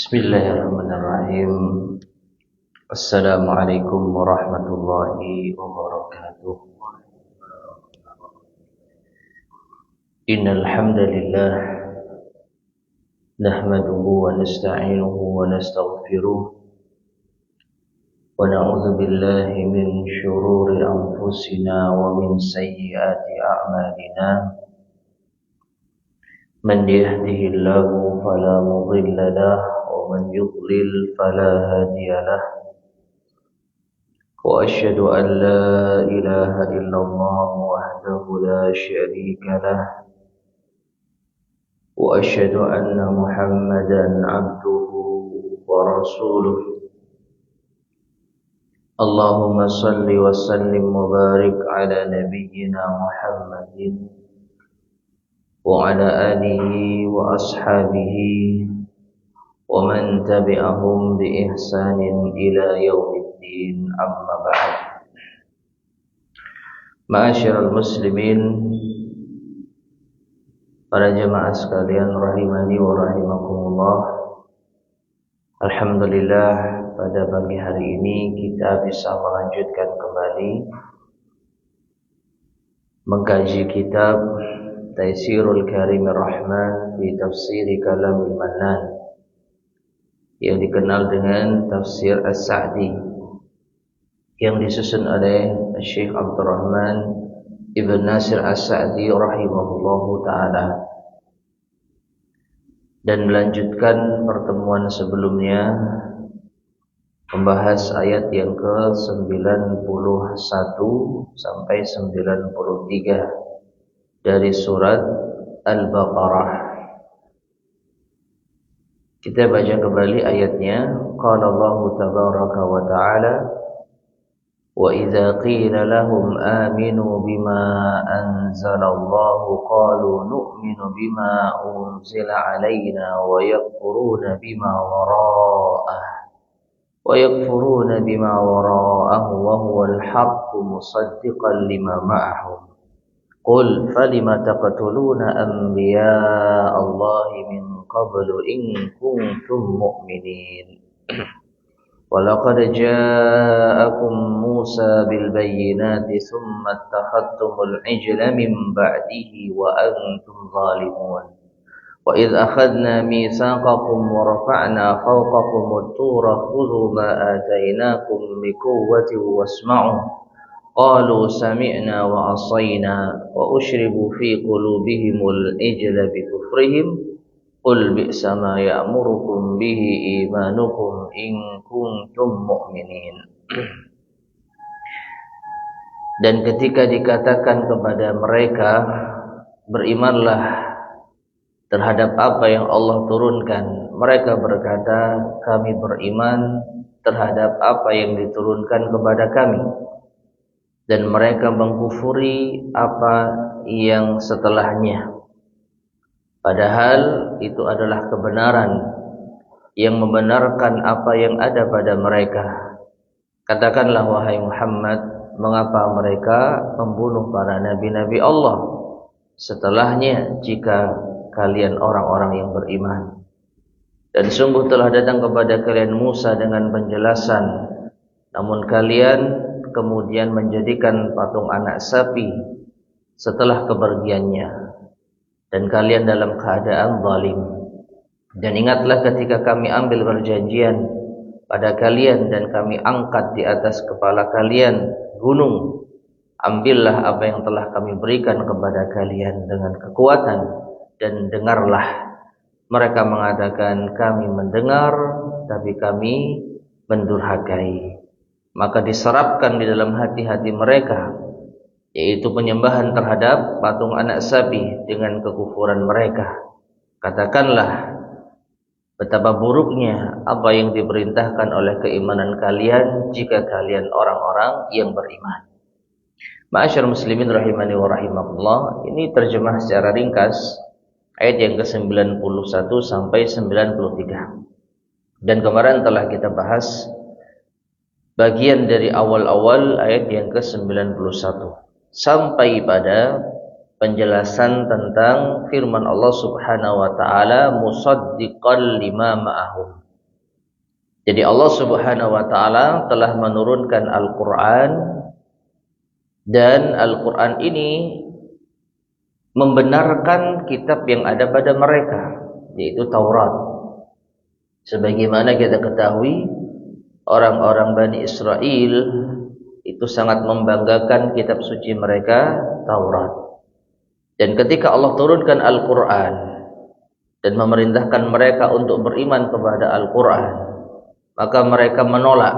Bismillahirrahmanirrahim. Assalamualaikum warahmatullahi wabarakatuh. Innal hamdalillah nahmaduhu wa nasta'inuhu wa nastaghfiruh wa na'udzu billahi min shururi anfusina wa min sayyiati a'malina. Man yahdihillahu fala mudilla lahu ومن يضلل فلا هادي له وأشهد أن لا إله إلا الله وحده لا شريك له وأشهد أن محمدا عبده ورسوله اللهم صل وسلم وبارك على نبينا محمد وعلى آله وأصحابه ومن تبعهم بإحسان إلى يوم الدين أما بعد. Ma'asyiral muslimin, para jemaah sekalian rahimani wa rahimakumullah. Alhamdulillah, pada pagi hari ini kita bisa melanjutkan kembali mengkaji kitab Taisirul Karimir Rahman fi Tafsir Kalamil Mannan yang dikenal dengan Tafsir As-Sa'di yang disusun oleh Syekh Abdurrahman Ibn Nasir As-Sa'di rahimahullahu ta'ala, dan melanjutkan pertemuan sebelumnya membahas ayat yang ke-91 sampai 93 dari surat Al-Baqarah. Kita baca kembali ayatnya. Qala Allah tabaraka wa ta'ala, wa idza qila lahum aminu bima anzala Allah qalu nu'minu bima unzila alaina wa yakfuruna bima wara'ahu wa huwa al-haqqu musaddiqan lima ma'ahum. Qul falima taqtuluna anbiya Allahi min qablu in kuntum mu'minin. Walaqad ja'akum Musa bil bayyinati thumma attakhadtumul ijla min ba'dihi wa antum zalimun. Wa idh akhadna mitsaqakum wa rafa'na fawqakumut tura khudhu ma atainakum biquwwatin wasma'u. Qalu sami'na wa asayna wa ushribu fi qulubihimul ijla bi kufrihim qul bi'sa ma ya'murukum bihi imanukum in kuntum mu'minin. Dan ketika dikatakan kepada mereka, berimanlah terhadap apa yang Allah turunkan, mereka berkata, kami beriman terhadap apa yang diturunkan kepada kami, dan mereka mengkufuri apa yang setelahnya, padahal itu adalah kebenaran yang membenarkan apa yang ada pada mereka. Katakanlah wahai Muhammad, mengapa mereka membunuh para nabi-nabi Allah setelahnya jika kalian orang-orang yang beriman? Dan sungguh telah datang kepada kalian Musa dengan penjelasan, namun kalian kemudian menjadikan patung anak sapi setelah kepergiannya, dan kalian dalam keadaan zalim. Dan ingatlah ketika kami ambil perjanjian pada kalian dan kami angkat di atas kepala kalian gunung, ambillah apa yang telah kami berikan kepada kalian dengan kekuatan dan dengarlah. Mereka mengatakan, kami mendengar tapi kami mendurhakai. Maka diserapkan di dalam hati-hati mereka, yaitu penyembahan terhadap patung anak sapi dengan kekufuran mereka. Katakanlah, betapa buruknya apa yang diperintahkan oleh keimanan kalian jika kalian orang-orang yang beriman. Ma'asyar muslimin rahimani wa rahimakumullah. Ini terjemah secara ringkas ayat yang ke-91 sampai 93. Dan kemarin telah kita bahas bagian dari awal-awal ayat yang ke-91 sampai pada penjelasan tentang firman Allah Subhanahu wa taala musaddiqan lima ma'ahum. Jadi Allah Subhanahu wa taala telah menurunkan Al-Qur'an, dan Al-Qur'an ini membenarkan kitab yang ada pada mereka, yaitu Taurat. Sebagaimana kita ketahui, orang-orang Bani Israel itu sangat membanggakan kitab suci mereka, Taurat. Dan ketika Allah turunkan Al-Quran dan memerintahkan mereka untuk beriman kepada Al-Quran, maka mereka menolak,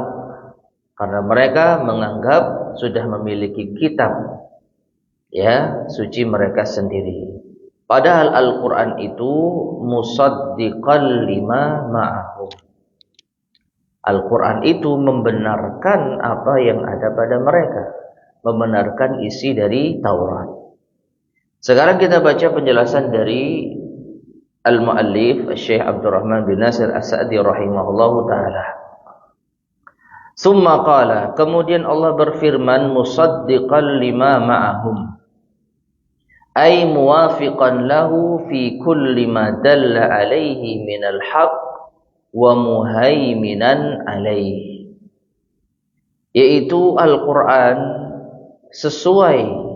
karena mereka menganggap sudah memiliki kitab suci mereka sendiri. Padahal Al-Quran itu musaddiqan lima ma'ahum. Al-Quran itu membenarkan apa yang ada pada mereka, membenarkan isi dari Taurat. Sekarang kita baca penjelasan dari Al-Mu'allif Syekh Abdurrahman bin Nasir As-Sa'di rahimahullahu ta'ala. Summa qala, kemudian Allah berfirman, musaddiqan lima ma'ahum, ay muwafiqan lahu fi kulli ma dalla alaihi minal haqq wa muhaiminan alaihi. Yaitu Al-Quran sesuai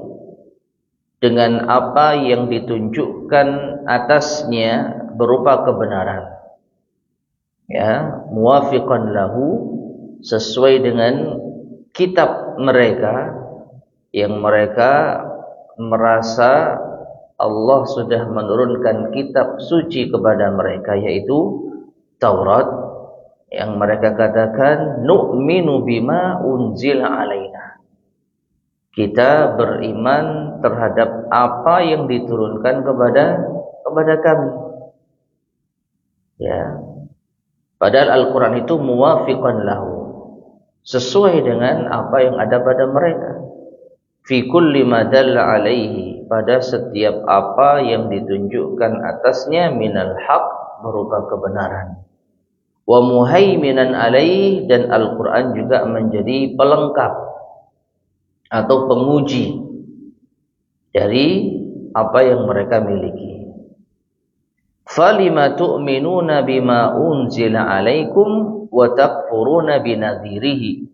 dengan apa yang ditunjukkan atasnya berupa kebenaran. Muwafiqan lahu, sesuai dengan kitab mereka yang mereka merasa Allah sudah menurunkan kitab suci kepada mereka, yaitu Taurat, yang mereka katakan nu'minu bima unzila alaina. Kita beriman terhadap apa yang diturunkan kepada kami. Padahal Al-Quran itu muwafiqan lahu, sesuai dengan apa yang ada pada mereka. Fi kulli ma dalla alaihi, pada setiap apa yang ditunjukkan atasnya, minal haq, berupa kebenaran. Wa muhaiminan alaihi, dan Al-Quran juga menjadi pelengkap atau penguji dari apa yang mereka miliki. Falima tu'minuna bima unzila alaikum wa takfuruna binadhirihi.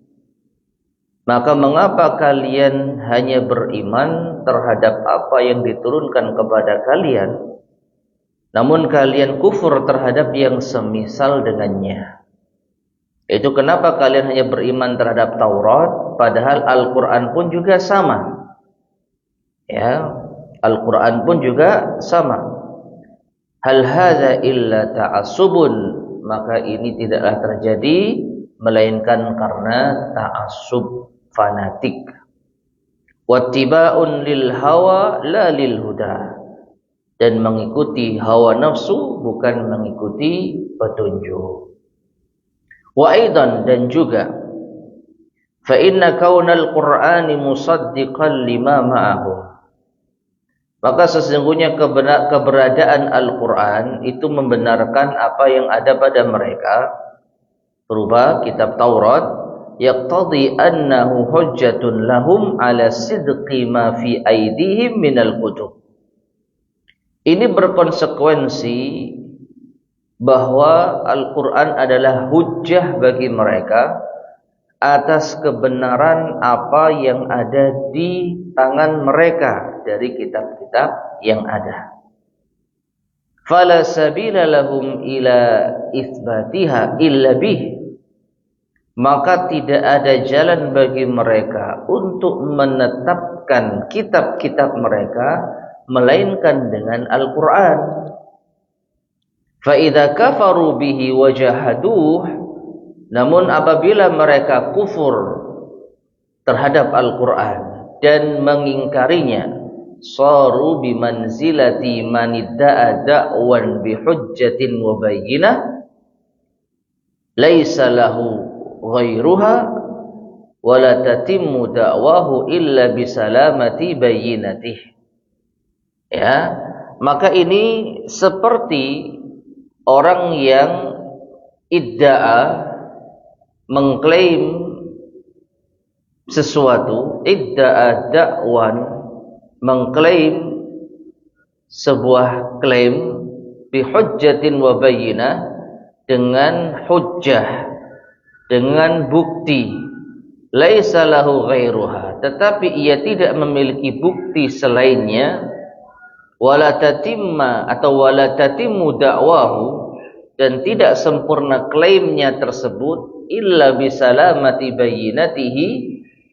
Maka mengapa kalian hanya beriman terhadap apa yang diturunkan kepada kalian, namun kalian kufur terhadap yang semisal dengannya? Itu kenapa kalian hanya beriman terhadap Taurat, padahal Al-Quran pun juga sama. Al-Quran pun juga sama. Hal hadza illa ta'assubun, maka ini tidaklah terjadi melainkan karena ta'assub, fanatik. Wattiba'un lil hawa la lil huda, dan mengikuti hawa nafsu, bukan mengikuti petunjuk. Wa aidan, dan juga fa inna kaunal qur'ani musaddiqan lima ma'ahum, maka sesungguhnya keberadaan Al-Quran itu membenarkan apa yang ada pada mereka berupa kitab Taurat, yaqtadi annahu hujjatun lahum ala sidqi ma fi aidihim minal kutub. Ini berkonsekuensi bahwa Al-Quran adalah hujjah bagi mereka atas kebenaran apa yang ada di tangan mereka dari kitab-kitab yang ada. Fala sabila lahum ila itsbatiha illa bih, maka tidak ada jalan bagi mereka untuk menetapkan kitab-kitab mereka melainkan dengan Al-Quran. Fa'idha kafaru bihi wajahaduh, namun apabila mereka kufur terhadap Al-Quran dan mengingkarinya, saru bimanzilati manidda'a da'wan bihujjatin wa bayyinah laisa lahu ghairuha wa la tatimmu da'wahu illa bisalamati bayyinatih. Maka ini seperti orang yang idda'a, mengklaim sesuatu, idda'a da'wan, mengklaim sebuah klaim, bihujjatin wa bayyinah, dengan hujjah, dengan bukti, laisa lahu ghairuha, tetapi ia tidak memiliki bukti selainnya, wala tatimma atau wala tatimmu da'wahu, dan tidak sempurna klaimnya tersebut, illa bisalamati bayyinatihi,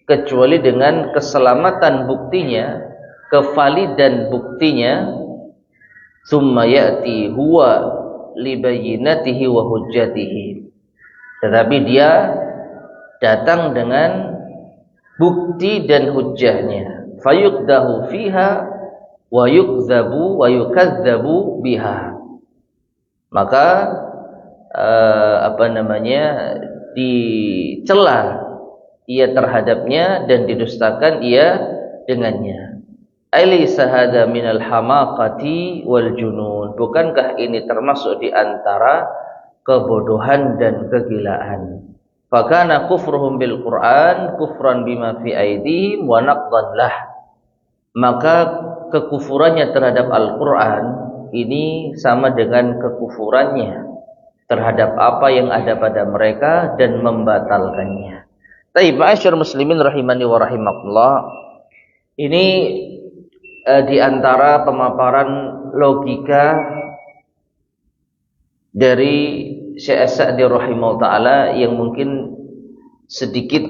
kecuali dengan keselamatan buktinya, kevalidan buktinya. Summa ya'ti huwa libayyinatihi wa hujjatihi, tetapi dia datang dengan bukti dan hujjahnya, fayuqdahu fiha wa yukdzabu wa yukadzabu biha, maka dicela ia terhadapnya dan didustakan ia dengannya. Alaysa hadza minal hamaqati wal junun, bukankah ini termasuk di antara kebodohan dan kegilaan. Fakana kufruhum bil Qur'an kufran bima fi aydihim wa naqdan lah, maka kekufurannya terhadap Al-Qur'an ini sama dengan kekufurannya terhadap apa yang ada pada mereka dan membatalkannya. Taib, ma'asyar muslimin rahimani wa rahimakumullah, ini di antara pemaparan logika dari Syekh As-Sa'di rahimahullah ta'ala yang mungkin sedikit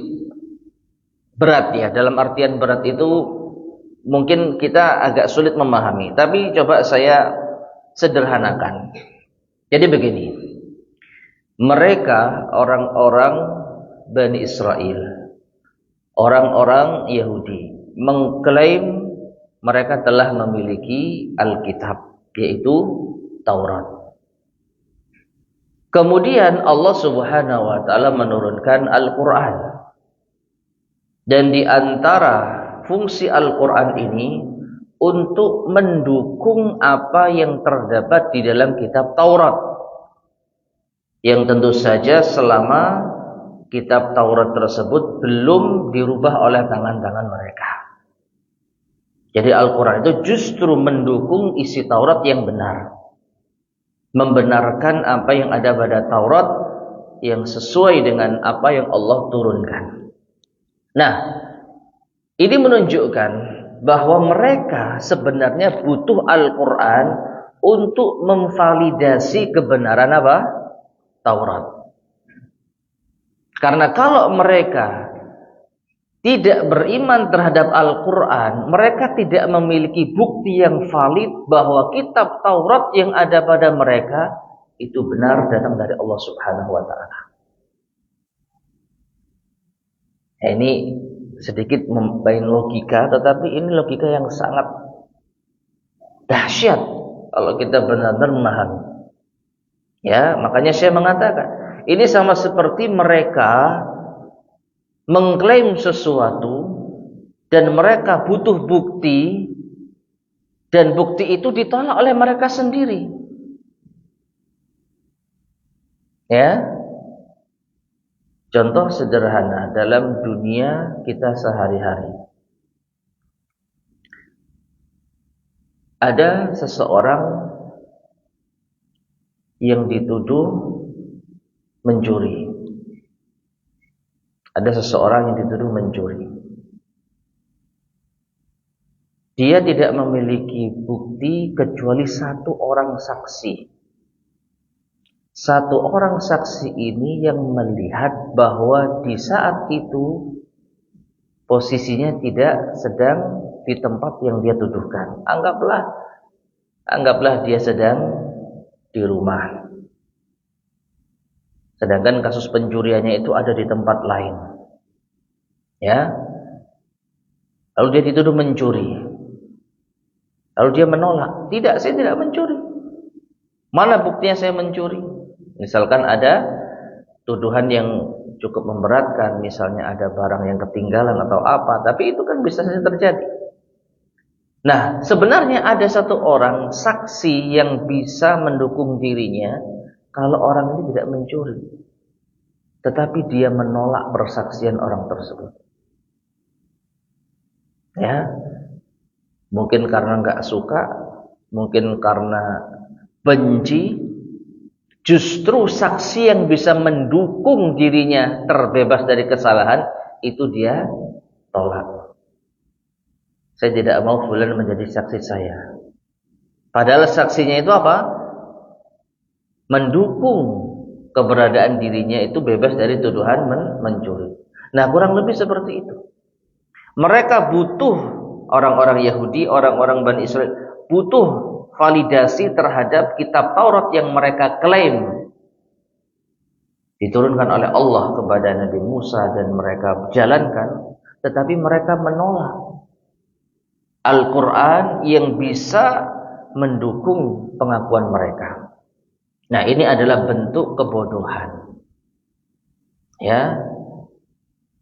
berat ya. Dalam artian berat itu mungkin kita agak sulit memahami, tapi coba saya sederhanakan. Jadi begini, mereka orang-orang Bani Israel, orang-orang Yahudi, mengklaim mereka telah memiliki Alkitab, yaitu Taurat. Kemudian Allah Subhanahu wa taala menurunkan Al-Qur'an. Dan di antara fungsi Al-Qur'an ini untuk mendukung apa yang terdapat di dalam kitab Taurat. Yang tentu saja selama kitab Taurat tersebut belum dirubah oleh tangan-tangan mereka. Jadi Al-Quran itu justru mendukung isi Taurat yang benar, membenarkan apa yang ada pada Taurat yang sesuai dengan apa yang Allah turunkan. Nah, ini menunjukkan bahwa mereka sebenarnya butuh Al-Quran untuk memvalidasi kebenaran apa? Taurat. Karena kalau mereka tidak beriman terhadap Al-Quran, mereka tidak memiliki bukti yang valid bahwa kitab Taurat yang ada pada mereka itu benar datang dari Allah Subhanahu wa ta'ala. Ini sedikit membain logika, tetapi ini logika yang sangat dahsyat kalau kita benar-benar memahami. Ya, makanya saya mengatakan, ini sama seperti mereka mengklaim sesuatu dan mereka butuh bukti, dan bukti itu ditolak oleh mereka sendiri. Ya, contoh sederhana dalam dunia kita sehari-hari. Ada seseorang yang dituduh mencuri. Ada seseorang yang dituduh mencuri. Dia tidak memiliki bukti kecuali satu orang saksi. Satu orang saksi ini yang melihat bahwa di saat itu posisinya tidak sedang di tempat yang dia tuduhkan. Anggaplah dia sedang di rumah. Sedangkan kasus pencuriannya itu ada di tempat lain. Ya. Lalu dia dituduh mencuri. Lalu dia menolak, "Tidak, saya tidak mencuri. Mana buktinya saya mencuri?" Misalkan ada tuduhan yang cukup memberatkan, misalnya ada barang yang ketinggalan atau apa, tapi itu kan bisa saja terjadi. Nah, sebenarnya ada satu orang saksi yang bisa mendukung dirinya kalau orang ini tidak mencuri, tetapi dia menolak persaksian orang tersebut. Ya, mungkin karena nggak suka, mungkin karena benci, Justru saksi yang bisa mendukung dirinya terbebas dari kesalahan, itu dia tolak. Saya tidak mau fulan menjadi saksi saya. Padahal saksinya itu apa? Mendukung keberadaan dirinya itu bebas dari tuduhan mencuri. Nah, kurang lebih seperti itu. Mereka butuh, orang-orang Yahudi, orang-orang Bani Israel, butuh validasi terhadap kitab Taurat yang mereka klaim diturunkan oleh Allah kepada Nabi Musa dan mereka jalankan, tetapi mereka menolak Al-Quran yang bisa mendukung pengakuan mereka. Nah, ini adalah bentuk kebodohan. Ya,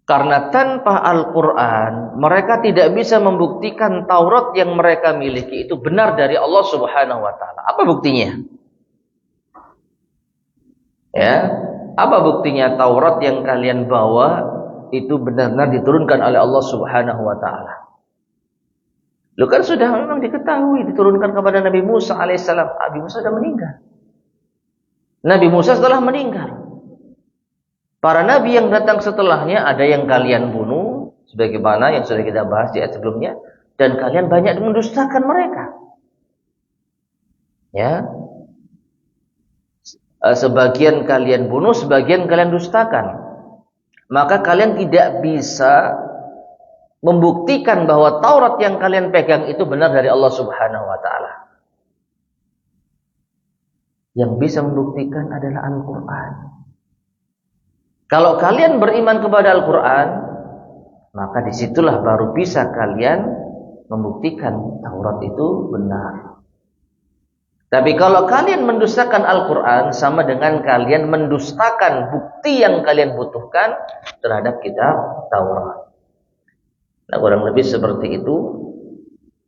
karena tanpa Al-Quran mereka tidak bisa membuktikan Taurat yang mereka miliki itu benar dari Allah Subhanahu wa Ta'ala. Apa buktinya? Ya, apa buktinya Taurat yang kalian bawa itu benar-benar diturunkan oleh Allah Subhanahu wa Ta'ala? Lu kan sudah memang diketahui diturunkan kepada Nabi Musa alaihissalam. Nabi Musa sudah meninggal. Nabi Musa setelah meninggal, para nabi yang datang setelahnya ada yang kalian bunuh, sebagaimana yang sudah kita bahas di ayat sebelumnya, dan kalian banyak mendustakan mereka. Ya, sebagian kalian bunuh, sebagian kalian dustakan. Maka kalian tidak bisa membuktikan bahwa Taurat yang kalian pegang itu benar dari Allah Subhanahu wa Ta'ala. Yang bisa membuktikan adalah Al-Quran. Kalau kalian beriman kepada Al-Quran, maka disitulah baru bisa kalian membuktikan Taurat itu benar. Tapi kalau kalian mendustakan Al-Quran, sama dengan kalian mendustakan bukti yang kalian butuhkan terhadap kitab Taurat. Nah, kurang lebih seperti itu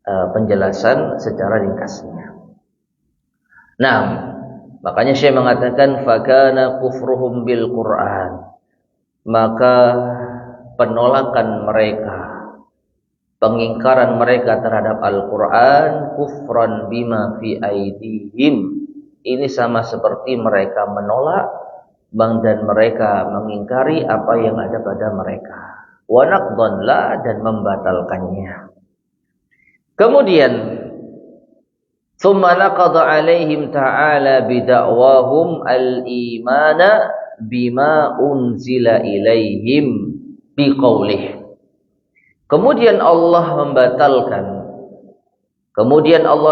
penjelasan secara ringkasnya. Nah, makanya Syekh mengatakan fakana kufruhum bil Quran, maka penolakan mereka, pengingkaran mereka terhadap Al-Quran, kufran bima fi aidihim, ini sama seperti mereka menolak dan mereka mengingkari apa yang ada pada mereka, wa naqdan la, dan membatalkannya. Kemudian thumma naqada alaihim ta'ala bida'wahum al-imana bima unzila ilaihim biqaulih. Kemudian Allah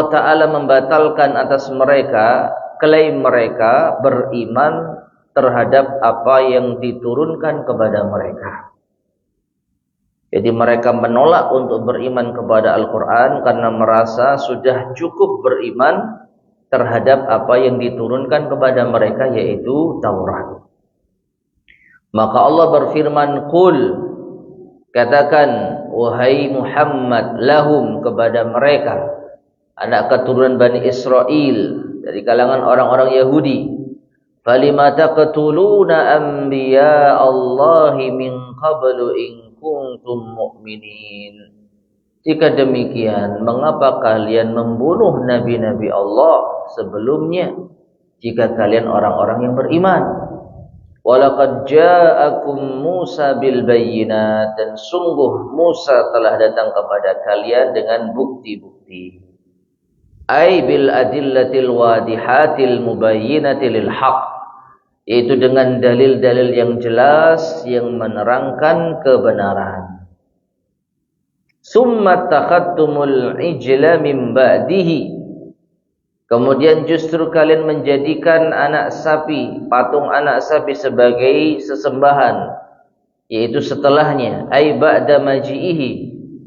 Ta'ala membatalkan atas mereka klaim mereka beriman terhadap apa yang diturunkan kepada mereka. Jadi mereka menolak untuk beriman kepada Al-Quran karena merasa sudah cukup beriman terhadap apa yang diturunkan kepada mereka, yaitu Taurat. Maka Allah berfirman, qul, katakan wahai Muhammad, lahum, kepada mereka, anak keturunan Bani Israel dari kalangan orang-orang Yahudi, falima taqtuluna anbiya Allahi min qablu in kuntum mu'minin. Jika demikian, mengapa kalian membunuh nabi-nabi Allah sebelumnya jika kalian orang-orang yang beriman? Walaqad ja'akum Musa bil bayyinat, dan sungguh Musa telah datang kepada kalian dengan bukti-bukti. Ai bil adillatil wadihatil mubayyinati lil haqq, yaitu dengan dalil-dalil yang jelas yang menerangkan kebenaran. Summa takhadtumul ijla min ba'dihi, kemudian justru kalian menjadikan anak sapi, patung anak sapi sebagai sesembahan, yaitu setelahnya, ai ba'da maji'ihi,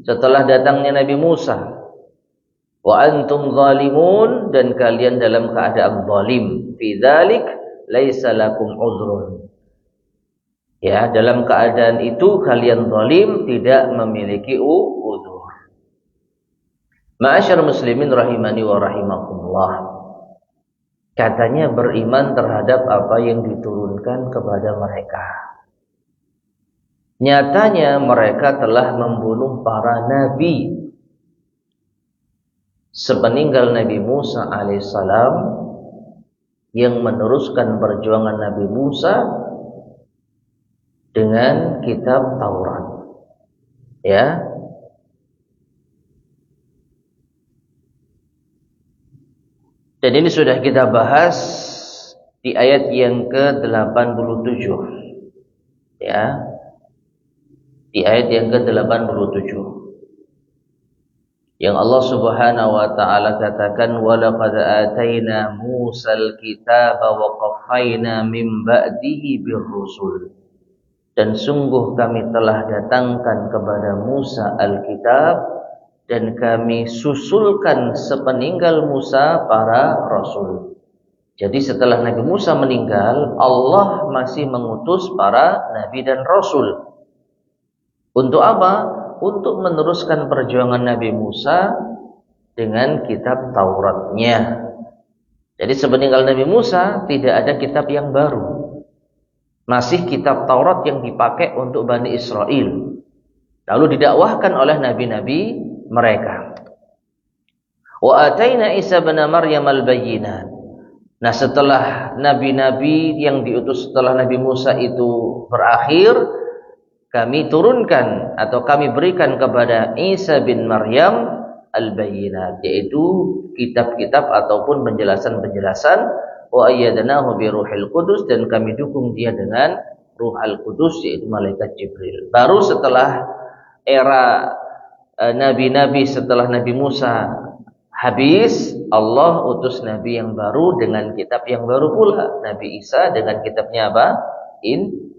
setelah datangnya Nabi Musa. Wa antum zalimun, dan kalian dalam keadaan zalim. Fi dzalik laisa lakum udhrun, ya, dalam keadaan itu kalian zalim, tidak memiliki udhur. Ma'asyar muslimin rahimani wa rahimakumullah, katanya beriman terhadap apa yang diturunkan kepada mereka. Nyatanya mereka telah membunuh para nabi. Sepeninggal Nabi Musa alaihissalam, yang meneruskan perjuangan Nabi Musa dengan kitab Taurat. Ya. Dan ini sudah kita bahas di ayat yang ke-87. Ya. Di ayat yang ke-87. Yang Allah Subhanahu wa taala katakan walaqad ataina Musal kitaba wa qaffayna min ba'dihi birrusul. Dan sungguh kami telah datangkan kepada Musa Alkitab dan kami susulkan sepeninggal Musa para rasul. Jadi setelah Nabi Musa meninggal, Allah masih mengutus para nabi dan rasul. Untuk apa? Untuk meneruskan perjuangan Nabi Musa dengan kitab Tauratnya. Jadi sepeninggal Nabi Musa tidak ada kitab yang baru. Masih kitab Taurat yang dipakai untuk Bani Israel. Lalu didakwahkan oleh nabi-nabi mereka. Wa ataina Isa bin Maryam al-bayyinat. Nah, setelah nabi-nabi yang diutus setelah Nabi Musa itu berakhir, kami turunkan atau kami berikan kepada Isa bin Maryam al-bayyinat, yaitu kitab-kitab ataupun penjelasan-penjelasan. Wa ayyadnahu bi ruhil qudus, dan kami dukung dia dengan Ruh Al-Qudus, yaitu malaikat Jibril. Baru setelah era nabi-nabi setelah Nabi Musa habis, Allah utus nabi yang baru dengan kitab yang baru pula, Nabi Isa dengan kitabnya apa?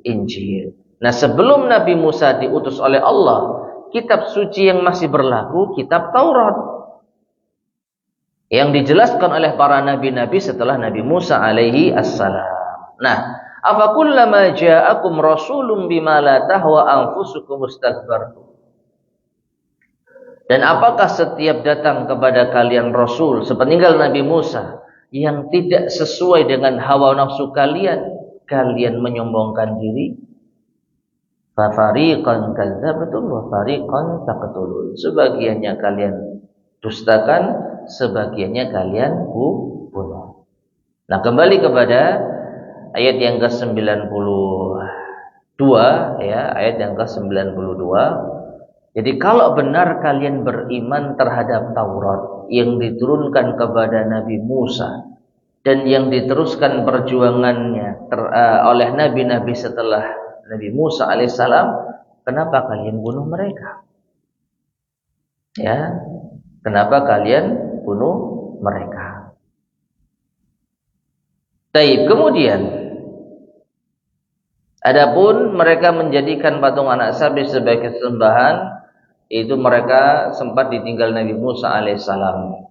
Injil. Nah, sebelum Nabi Musa diutus oleh Allah, kitab suci yang masih berlaku kitab Taurat yang dijelaskan oleh para nabi-nabi setelah Nabi Musa alaihi assalam. Nah, afa kullama ja'akum rasulun bima la tahwa anfusukum mustakbartum. Dan apakah setiap datang kepada kalian rasul sepeninggal Nabi Musa yang tidak sesuai dengan hawa nafsu kalian, kalian menyombongkan diri? Fa fariqan kadzdzabtum wa fariqan taqtulun. Sebagiannya kalian dustakan, sebagiannya kalian bunuh. Nah, kembali kepada ayat yang ke-92 ya, ayat yang ke-92. Jadi kalau benar kalian beriman terhadap Taurat yang diturunkan kepada Nabi Musa dan yang diteruskan perjuangannya oleh nabi-nabi setelah Nabi Musa alaihissalam, kenapa kalian bunuh mereka? Ya, kenapa kalian bunuh mereka? Taib. Kemudian, adapun mereka menjadikan patung anak sapi sebagai sembahan, itu mereka sempat ditinggal Nabi Musa alaihissalam.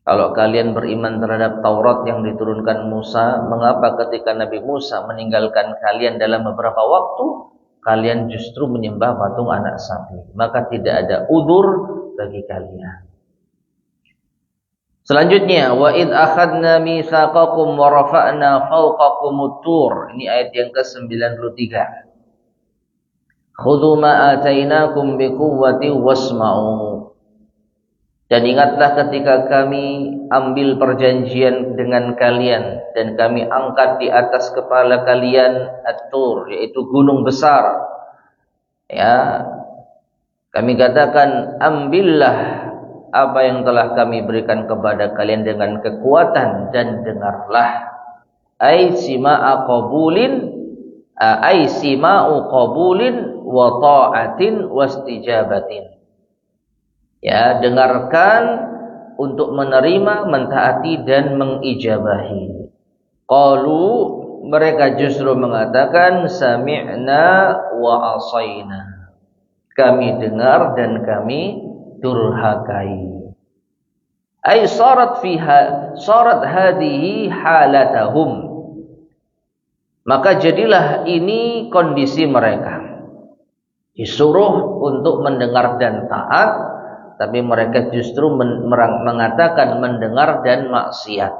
Kalau kalian beriman terhadap Taurat yang diturunkan Musa, mengapa ketika Nabi Musa meninggalkan kalian dalam beberapa waktu, kalian justru menyembah patung anak sapi? Maka tidak ada udzur bagi kalian. Selanjutnya, wa id akhadna mitsaqakum wa rafa'na fawqakumut tur. Ini ayat yang ke-93. Khudhu ma atainakum biquwwati wasma'u. Dan ingatlah ketika kami ambil perjanjian dengan kalian dan kami angkat di atas kepala kalian at-tur, yaitu gunung besar. Ya, kami katakan, ambillah apa yang telah kami berikan kepada kalian dengan kekuatan dan dengarlah. Ai sima'u qabulin wa ta'atin wastijabatin. Ya, dengarkan untuk menerima, mentaati dan mengijabahi. Qalu, mereka justru mengatakan sami'na wa asaina. Kami dengar dan kami durhakai. Ay sarat hadihi halatahum. Maka jadilah ini kondisi mereka. Disuruh untuk mendengar dan taat, tapi mereka justru mengatakan mendengar dan maksiat.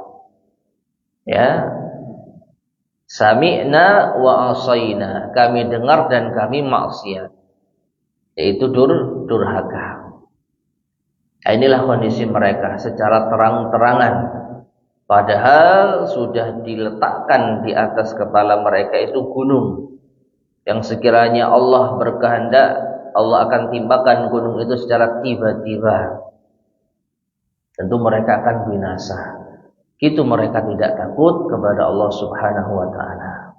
Ya. Sami'na wa asaina. Kami dengar dan kami maksiat. Yaitu durhaka. Inilah kondisi mereka secara terang-terangan. Padahal sudah diletakkan di atas kepala mereka itu gunung yang sekiranya Allah berkehendak, Allah akan timpakan gunung itu secara tiba-tiba. Tentu mereka akan binasa. Itu mereka tidak takut kepada Allah Subhanahu wa taala.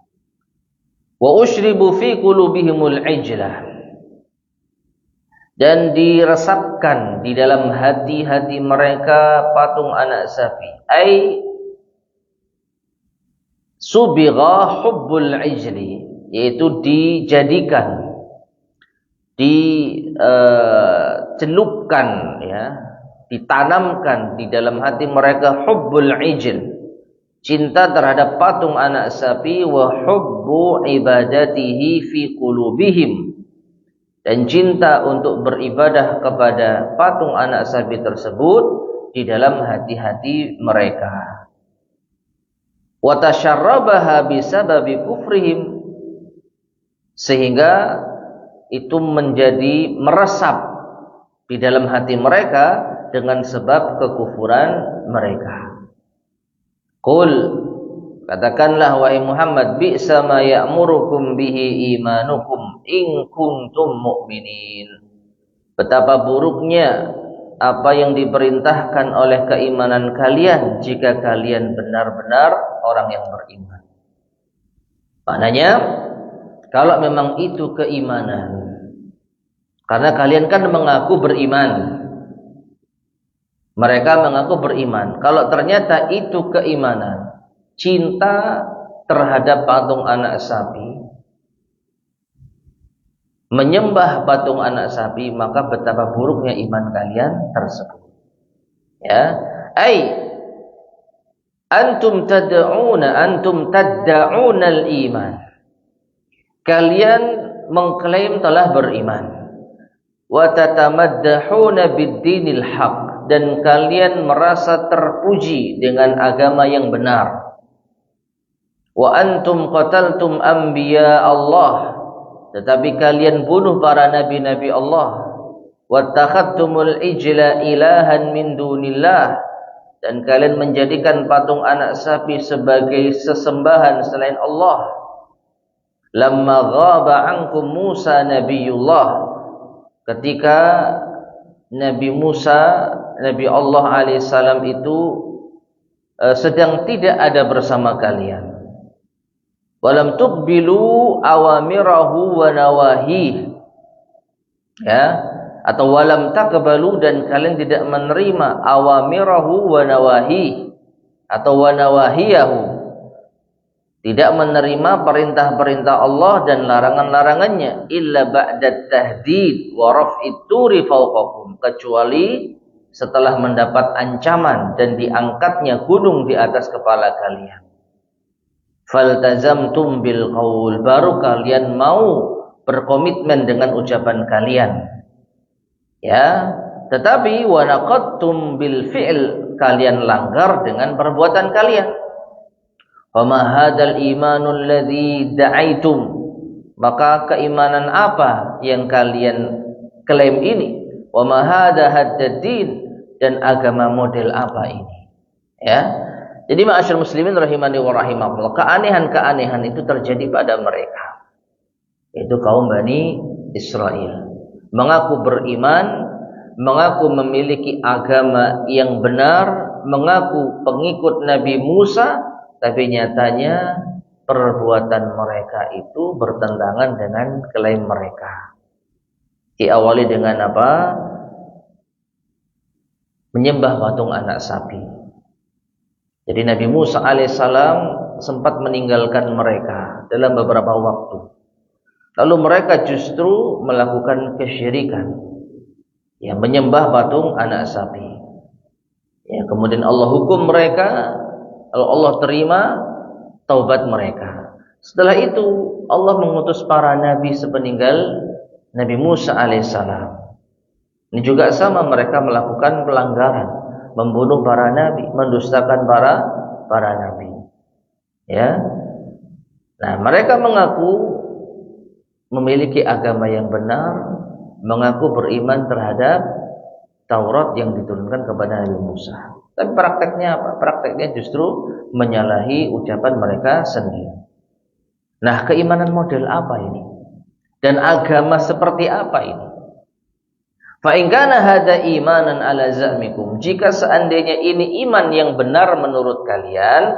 Wa ushribu fi qulubihimul ijlah. Dan diresapkan di dalam hati-hati mereka patung anak sapi. Ai subigha hubbul ijli, yaitu dijadikan, dicelupkan, ya, ditanamkan di dalam hati mereka hubbul ijl, cinta terhadap patung anak sapi, wa hubbu ibadatihi fi qulubihim, dan cinta untuk beribadah kepada patung anak sapi tersebut di dalam hati-hati mereka. Wa tasharrabaha bisababi kufrihim, sehingga itu menjadi meresap di dalam hati mereka dengan sebab kekufuran mereka. Qul, katakanlah wahai Muhammad, bi'sa ma ya'murukum bihi imanukum in kuntum mu'minin. Betapa buruknya apa yang diperintahkan oleh keimanan kalian jika kalian benar-benar orang yang beriman. Maknanya, kalau memang itu keimanan, karena kalian kan mengaku beriman, mereka mengaku beriman. Kalau ternyata itu keimanan, cinta terhadap patung anak sapi, menyembah patung anak sapi, maka betapa buruknya iman kalian tersebut. Ya, antum tad'una al-iman. Kalian mengklaim telah beriman. Wa tatamaddahuna bid-dinil haq, dan kalian merasa terpuji dengan agama yang benar. Wa antum qataltum anbiya Allah, tetapi kalian bunuh para nabi-nabi Allah. Wattakhadtumul ijla ilahan min dunillah, dan kalian menjadikan patung anak sapi sebagai sesembahan selain Allah. Lamma ghaba ankum Musa nabiyullah, ketika Nabi Musa, Nabi Allah alaihissalam itu sedang tidak ada bersama kalian. Walam tuqbilu awamirahu wa nawahi, ya, atau walam taqbalu, dan kalian tidak menerima awamirahu wa nawahi, atau wa nawahiyahu, tidak menerima perintah-perintah Allah dan larangan-larangannya, illa ba'da tahdid wa raf'it turi fawqakum, kecuali setelah mendapat ancaman dan diangkatnya gunung di atas kepala kalian. Faltazamtum bil qaul, baru kalian mau berkomitmen dengan ucapan kalian. Ya, tetapi wa naqadtum bil fi'l, kalian langgar dengan perbuatan kalian. Wa ma hadzal imanul ladzi da'aitum, maka keimanan apa yang kalian klaim ini? Wa ma hadza haddad-din, dan agama model apa ini? Ya. Jadi ma'asyar muslimin rahimani wa rahimakumullah, keanehan-keanehan itu terjadi pada mereka. Itu kaum Bani Israel. Mengaku beriman, mengaku memiliki agama yang benar, mengaku pengikut Nabi Musa, tapi nyatanya perbuatan mereka itu bertentangan dengan klaim mereka. Diawali dengan apa? Menyembah patung anak sapi. Jadi Nabi Musa alaihissalam sempat meninggalkan mereka dalam beberapa waktu. Lalu mereka justru melakukan kesyirikan, ya, menyembah patung anak sapi. Ya, kemudian Allah hukum mereka, lalu Allah terima taubat mereka. Setelah itu Allah mengutus para nabi sepeninggal Nabi Musa alaihissalam. Ini juga sama, mereka melakukan pelanggaran, membunuh para nabi, mendustakan para nabi. Ya. Nah, mereka mengaku memiliki agama yang benar, mengaku beriman terhadap Taurat yang diturunkan kepada Nabi Musa. Tapi prakteknya apa? Prakteknya justru menyalahi ucapan mereka sendiri. Nah, keimanan model apa ini? Dan agama seperti apa ini? Fa in kana hadza imanan ala za'mikum, jika seandainya ini iman yang benar menurut kalian,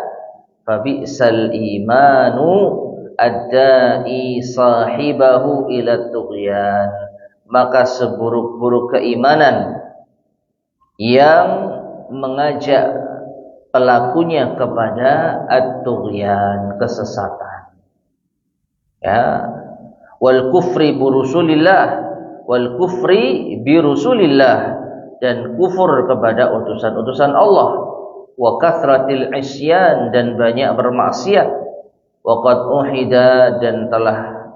fa bi'sal imanu adda'i sahibahu ila tughyan, maka seburuk-buruk keimanan yang mengajak pelakunya kepada at-tughyan, kesesatan. Ya, wal kufri bi rusulillah, dan kufur kepada utusan-utusan Allah, wa kathratil isyan, dan banyak bermaksiat, wa qad uhida, dan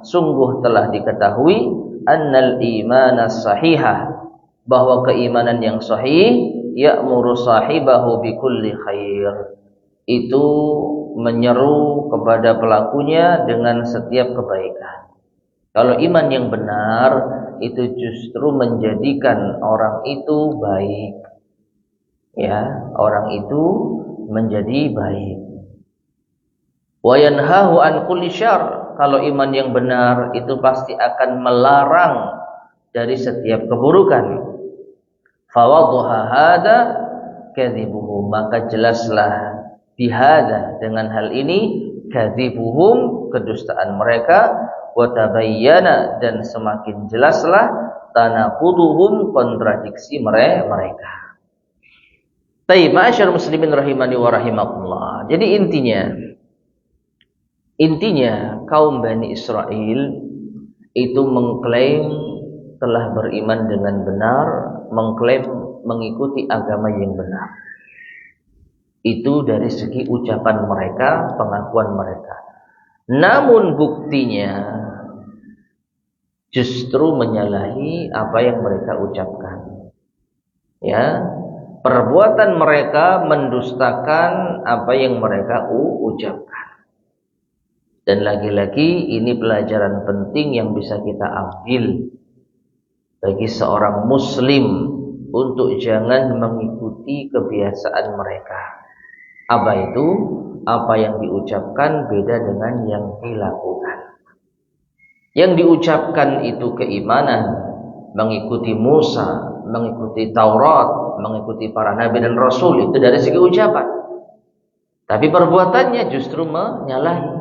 sungguh telah diketahui, annal imana sahihah, bahwa keimanan yang sahih ya'muru sahibahu bikulli khair, itu menyeru kepada pelakunya dengan setiap kebaikan. Kalau iman yang benar itu justru menjadikan orang itu baik. Ya, orang itu menjadi baik. Wa yanhahu an kulli syarr, kalau iman yang benar itu pasti akan melarang dari setiap keburukan. Fawadhaha hada kadzibuhum, maka jelaslah bihada, dengan hal ini, kadzibuhum, kedustaan mereka, wa tabayyana, dan semakin jelaslah tanaquduhum, kontradiksi mereka. Baik, ma'asyar muslimin rahimani wa rahimakumullah. Jadi intinya kaum Bani Israel itu mengklaim telah beriman dengan benar, mengklaim mengikuti agama yang benar. Itu dari segi ucapan mereka, pengakuan mereka. Namun buktinya justru menyalahi apa yang mereka ucapkan. Ya, perbuatan mereka mendustakan apa yang mereka ucapkan. Dan lagi-lagi ini pelajaran penting yang bisa kita ambil bagi seorang muslim, untuk jangan mengikuti kebiasaan mereka. Apa itu? Apa yang diucapkan beda dengan yang dilakukan. Yang diucapkan itu keimanan, mengikuti Musa, mengikuti Taurat, mengikuti para nabi dan rasul, itu dari segi ucapan. Tapi perbuatannya justru menyalahi.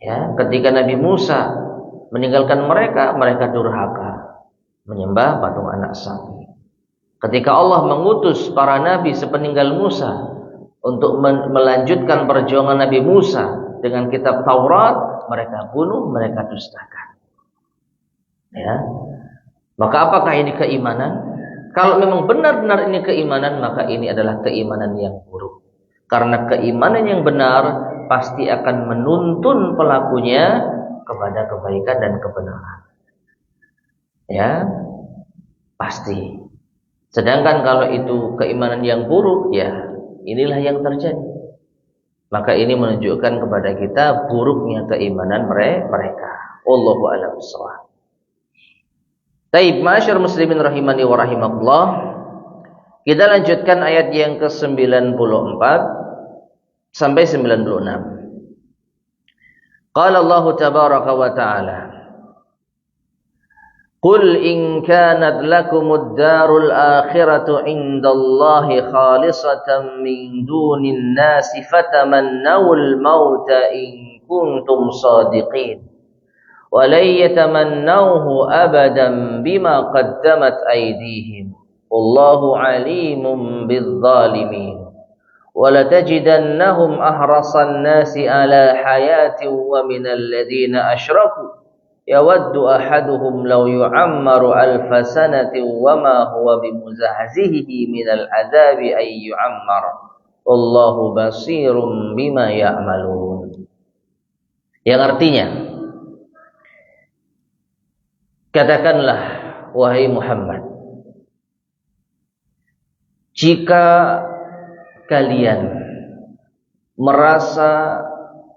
Ya, ketika Nabi Musa meninggalkan mereka durhaka, menyembah patung anak sapi. Ketika Allah mengutus para nabi sepeninggal Musa untuk melanjutkan perjuangan Nabi Musa dengan kitab Taurat, mereka bunuh, mereka dustakan. Ya. Maka apakah ini keimanan? Kalau memang benar-benar ini keimanan, maka ini adalah keimanan yang buruk. Karena keimanan yang benar pasti akan menuntun pelakunya kepada kebaikan dan kebenaran. Ya, pasti. Sedangkan kalau itu keimanan yang buruk, ya inilah yang terjadi. Maka ini menunjukkan kepada kita buruknya keimanan mereka. Wallahu a'lam bishawab. Baik, ma'asyar muslimin rahimani wa rahimakumullah. Kita lanjutkan ayat yang ke-94 sampai 96. Qala Allah tabaraka wa ta'ala, Qul in kanat lakumud darul akhiratu indallahi khalisatan min dunin nasi fatamannawul mauta in kuntum sadiqin wa lan yatamannawhu abadan bima qaddamat aydihim wallahu alimun bizzalimin wa latajidannahum ahrasan nasi ala hayatin wa minal ladzina asyraku yawaddu ahaduhum law yu'ammaru alfa sanatin wama huwa bimuzahzihihi minal adzabi ay yu'ammar wallahu basirum bima ya'malun. Yang artinya, katakanlah wahai Muhammad, jika kalian merasa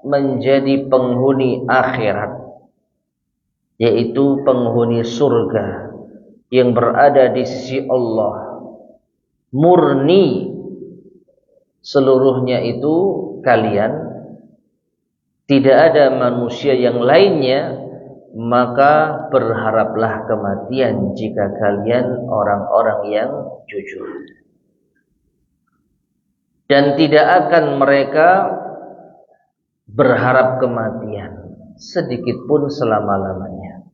menjadi penghuni akhirat, yaitu penghuni surga yang berada di sisi Allah murni seluruhnya itu kalian, tidak ada manusia yang lainnya, maka berharaplah kematian jika kalian orang-orang yang jujur. Dan tidak akan mereka berharap kematian sedikit pun selama-lamanya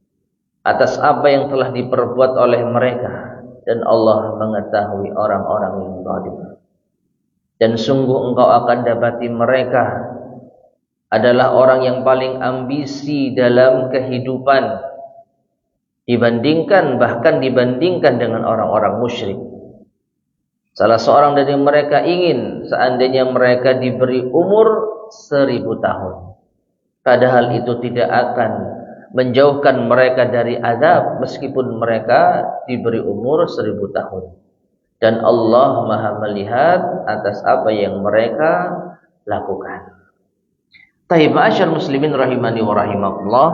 atas apa yang telah diperbuat oleh mereka, dan Allah mengetahui orang-orang yang zalim. Dan sungguh engkau akan dapati mereka adalah orang yang paling ambisi dalam kehidupan bahkan dibandingkan dengan orang-orang musyrik. Salah seorang dari mereka ingin seandainya mereka diberi umur 1000 tahun. Padahal itu tidak akan menjauhkan mereka dari azab meskipun mereka diberi umur 1000 tahun. Dan Allah Maha melihat atas apa yang mereka lakukan. Taib ma'asyar muslimin rahimani wa rahimakumullah,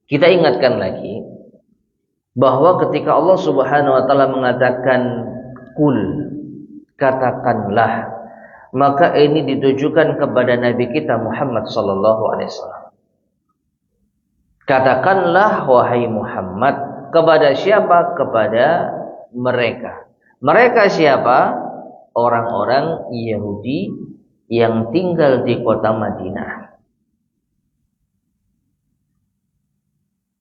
kita ingatkan lagi bahwa ketika Allah Subhanahu wa taala mengatakan kul, katakanlah, maka ini ditujukan kepada Nabi kita Muhammad sallallahu alaihi wasallam. Katakanlah wahai Muhammad, kepada siapa? Kepada mereka. Mereka siapa? Orang-orang Yahudi yang tinggal di kota Madinah.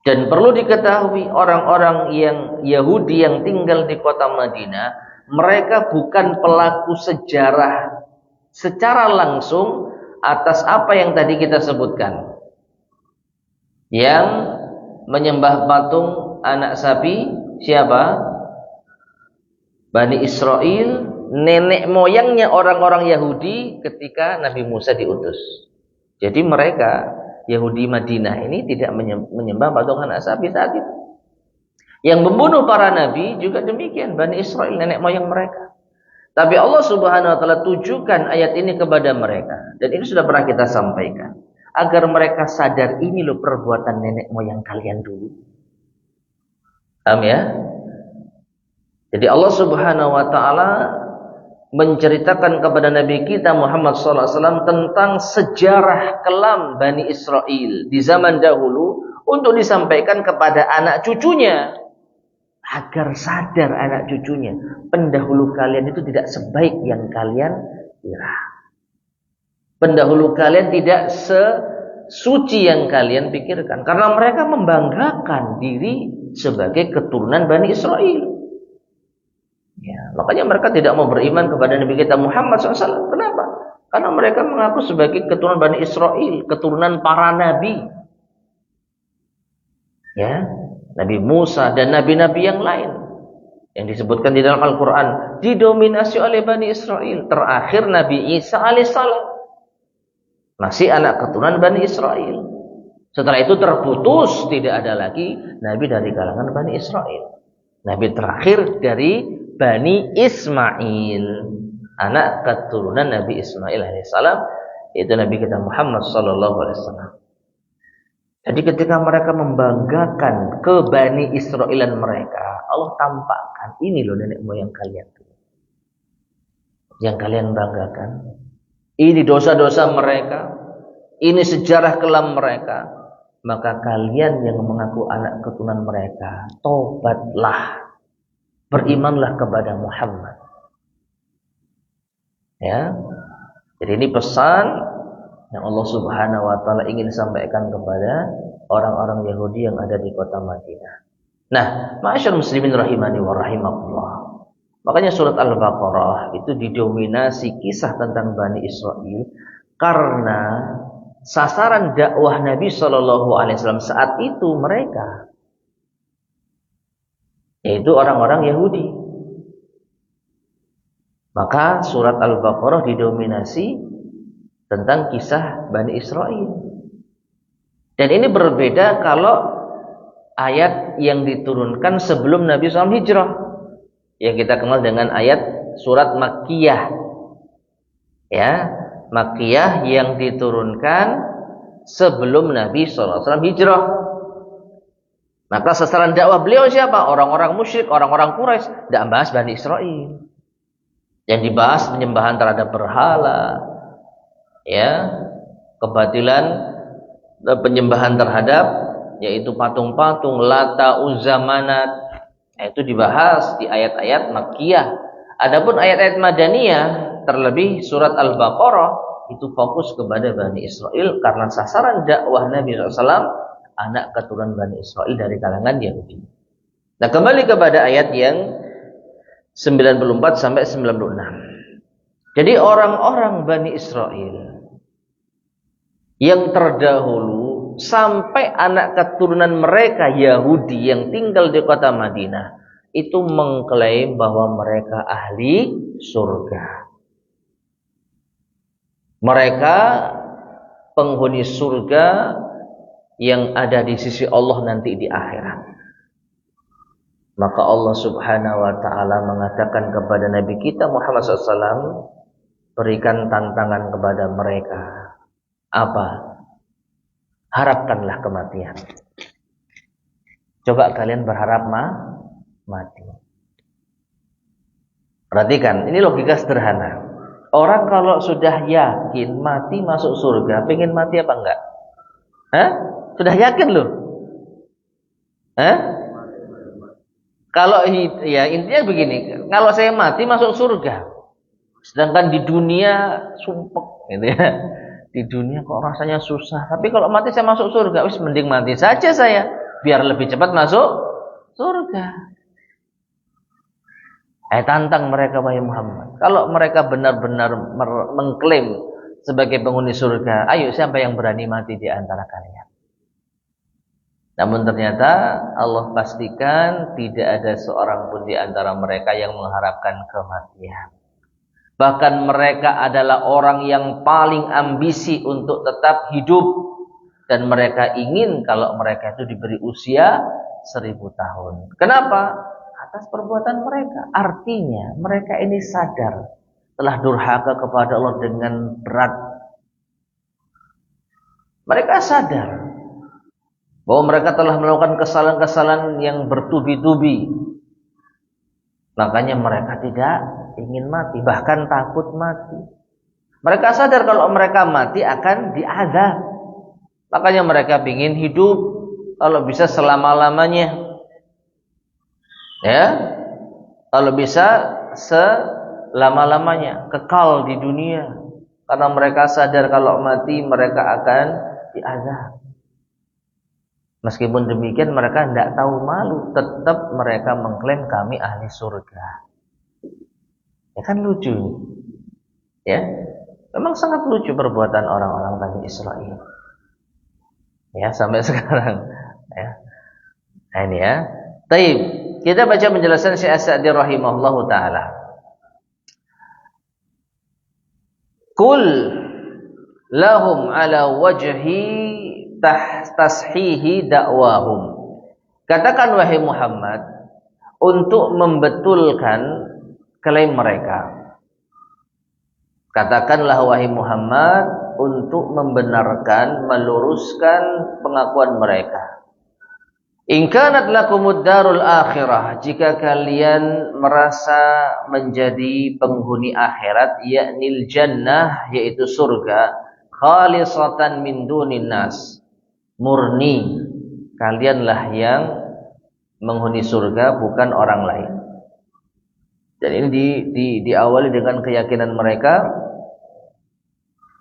Dan perlu diketahui, orang-orang yang Yahudi yang tinggal di kota Madinah, mereka bukan pelaku sejarah secara langsung atas apa yang tadi kita sebutkan. Yang menyembah patung anak sapi siapa? Bani Israel, nenek moyangnya orang-orang Yahudi ketika Nabi Musa diutus. Jadi mereka Yahudi Madinah ini tidak menyembah patung anak sapi saat itu. Yang membunuh para nabi juga demikian, Bani Israel, nenek moyang mereka. Tapi Allah Subhanahu wa taala tujukan ayat ini kepada mereka, dan ini sudah pernah kita sampaikan, agar mereka sadar ini loh perbuatan nenek moyang kalian dulu. Paham ya? Jadi Allah Subhanahu wa taala menceritakan kepada Nabi kita Muhammad SAW tentang sejarah kelam Bani Israel di zaman dahulu untuk disampaikan kepada anak cucunya agar sadar anak cucunya, pendahulu kalian itu tidak sebaik yang kalian kira. Pendahulu kalian tidak sesuci yang kalian pikirkan, karena mereka membanggakan diri sebagai keturunan Bani Israel. Ya, makanya mereka tidak mau beriman kepada Nabi kita Muhammad SAW. Kenapa? Karena mereka mengaku sebagai keturunan Bani Israel, keturunan para nabi. Ya, Nabi Musa dan nabi-nabi yang lain yang disebutkan di dalam Al-Quran didominasi oleh Bani Israel. Terakhir Nabi Isa alaihissalam masih anak keturunan Bani Israel. Setelah itu terputus, tidak ada lagi nabi dari kalangan Bani Israel. Nabi terakhir dari Bani Ismail, anak keturunan Nabi Ismail alaihissalam, yaitu Nabi kita Muhammad sallallahu alaihi wasallam. Jadi ketika mereka membanggakan ke Bani Israelan mereka, Allah tampakkan, ini loh nenek moyang kalian yang kalian banggakan. Ini dosa-dosa mereka, ini sejarah kelam mereka. Maka kalian yang mengaku anak keturunan mereka, tobatlah, berimanlah kepada Muhammad. Ya. Jadi ini pesan yang Allah Subhanahu wa taala ingin sampaikan kepada orang-orang Yahudi yang ada di kota Madinah. Nah, ma'asyar muslimin rahimani wa rahimakumullah. Makanya surat Al-Baqarah itu didominasi kisah tentang Bani Israel karena sasaran dakwah Nabi sallallahu alaihi wasallam saat itu mereka, yaitu orang-orang Yahudi. Maka surat Al-Baqarah didominasi tentang kisah Bani Israel. Dan ini berbeda kalau ayat yang diturunkan sebelum Nabi SAW hijrah, yang kita kenal dengan ayat surat Makkiyah. Ya, Makkiyah yang diturunkan sebelum Nabi SAW hijrah. Maka sasaran dakwah beliau siapa? Orang-orang musyrik, orang-orang Quraisy. Tidak bahas Bani Israel. Yang dibahas penyembahan terhadap berhala, ya, kebatilan penyembahan terhadap yaitu patung-patung, Lata, Uzza, Manat. Itu dibahas di ayat-ayat Makkiyah. Adapun ayat-ayat Madaniyah, terlebih surat Al-Baqarah, itu fokus kepada Bani Israel karena sasaran dakwah Nabi SAW anak keturunan Bani Israel dari kalangan Yahudi. Nah, kembali kepada ayat yang 94 sampai 96. Jadi orang-orang Bani Israel yang terdahulu sampai anak keturunan mereka Yahudi yang tinggal di kota Madinah itu mengklaim bahwa mereka ahli surga. Mereka penghuni surga yang ada di sisi Allah nanti di akhirat. Maka Allah Subhanahu wa ta'ala mengatakan kepada Nabi kita Muhammad SAW, berikan tantangan kepada mereka. Apa? Harapkanlah kematian. Coba kalian berharap mati. Perhatikan, ini logika sederhana. Orang kalau sudah yakin mati masuk surga, pengen mati apa enggak? Hah? Sudah yakin loh? Hah? Kalau ya intinya begini, kalau saya mati masuk surga, sedangkan di dunia sumpek, gitu ya. Di dunia kok rasanya susah, tapi kalau mati saya masuk surga, wis mending mati saja saya, biar lebih cepat masuk surga. Tantang mereka wahai Muhammad. Kalau mereka benar-benar mengklaim sebagai penghuni surga, ayo siapa yang berani mati di antara kalian? Namun ternyata Allah pastikan tidak ada seorang pun di antara mereka yang mengharapkan kematian. Bahkan mereka adalah orang yang paling ambisi untuk tetap hidup. Dan mereka ingin kalau mereka itu diberi usia 1000 tahun. Kenapa? Atas perbuatan mereka. Artinya mereka ini sadar telah durhaka kepada Allah dengan berat. Mereka sadar bahwa mereka telah melakukan kesalahan-kesalahan yang bertubi-tubi. Makanya mereka tidak ingin mati, bahkan takut mati. Mereka sadar kalau mereka mati akan diazab. Makanya mereka ingin hidup kalau bisa selama-lamanya. Ya. Kalau bisa selama-lamanya, kekal di dunia. Karena mereka sadar kalau mati mereka akan diazab. Meskipun demikian mereka tidak tahu malu, tetap mereka mengklaim kami ahli surga. Ya kan lucu, ya, memang sangat lucu perbuatan orang-orang Bani Israel. Ya sampai sekarang. Ya. Nah, ini ya. Taib, kita baca penjelasan Syekh As-Sa'di rahimahullahu taala. Kul lahum ala wajhi tashihi dakwahum. Katakan wahai Muhammad untuk membetulkan klaim mereka. Katakanlah wahai Muhammad untuk membenarkan, meluruskan pengakuan mereka. In kanat lakumud darul akhirah, jika kalian merasa menjadi penghuni akhirat, yaknil jannah, yaitu surga, khalisatan min dunin nas, murni kalianlah yang menghuni surga, bukan orang lain. Dan ini diawali dengan keyakinan mereka,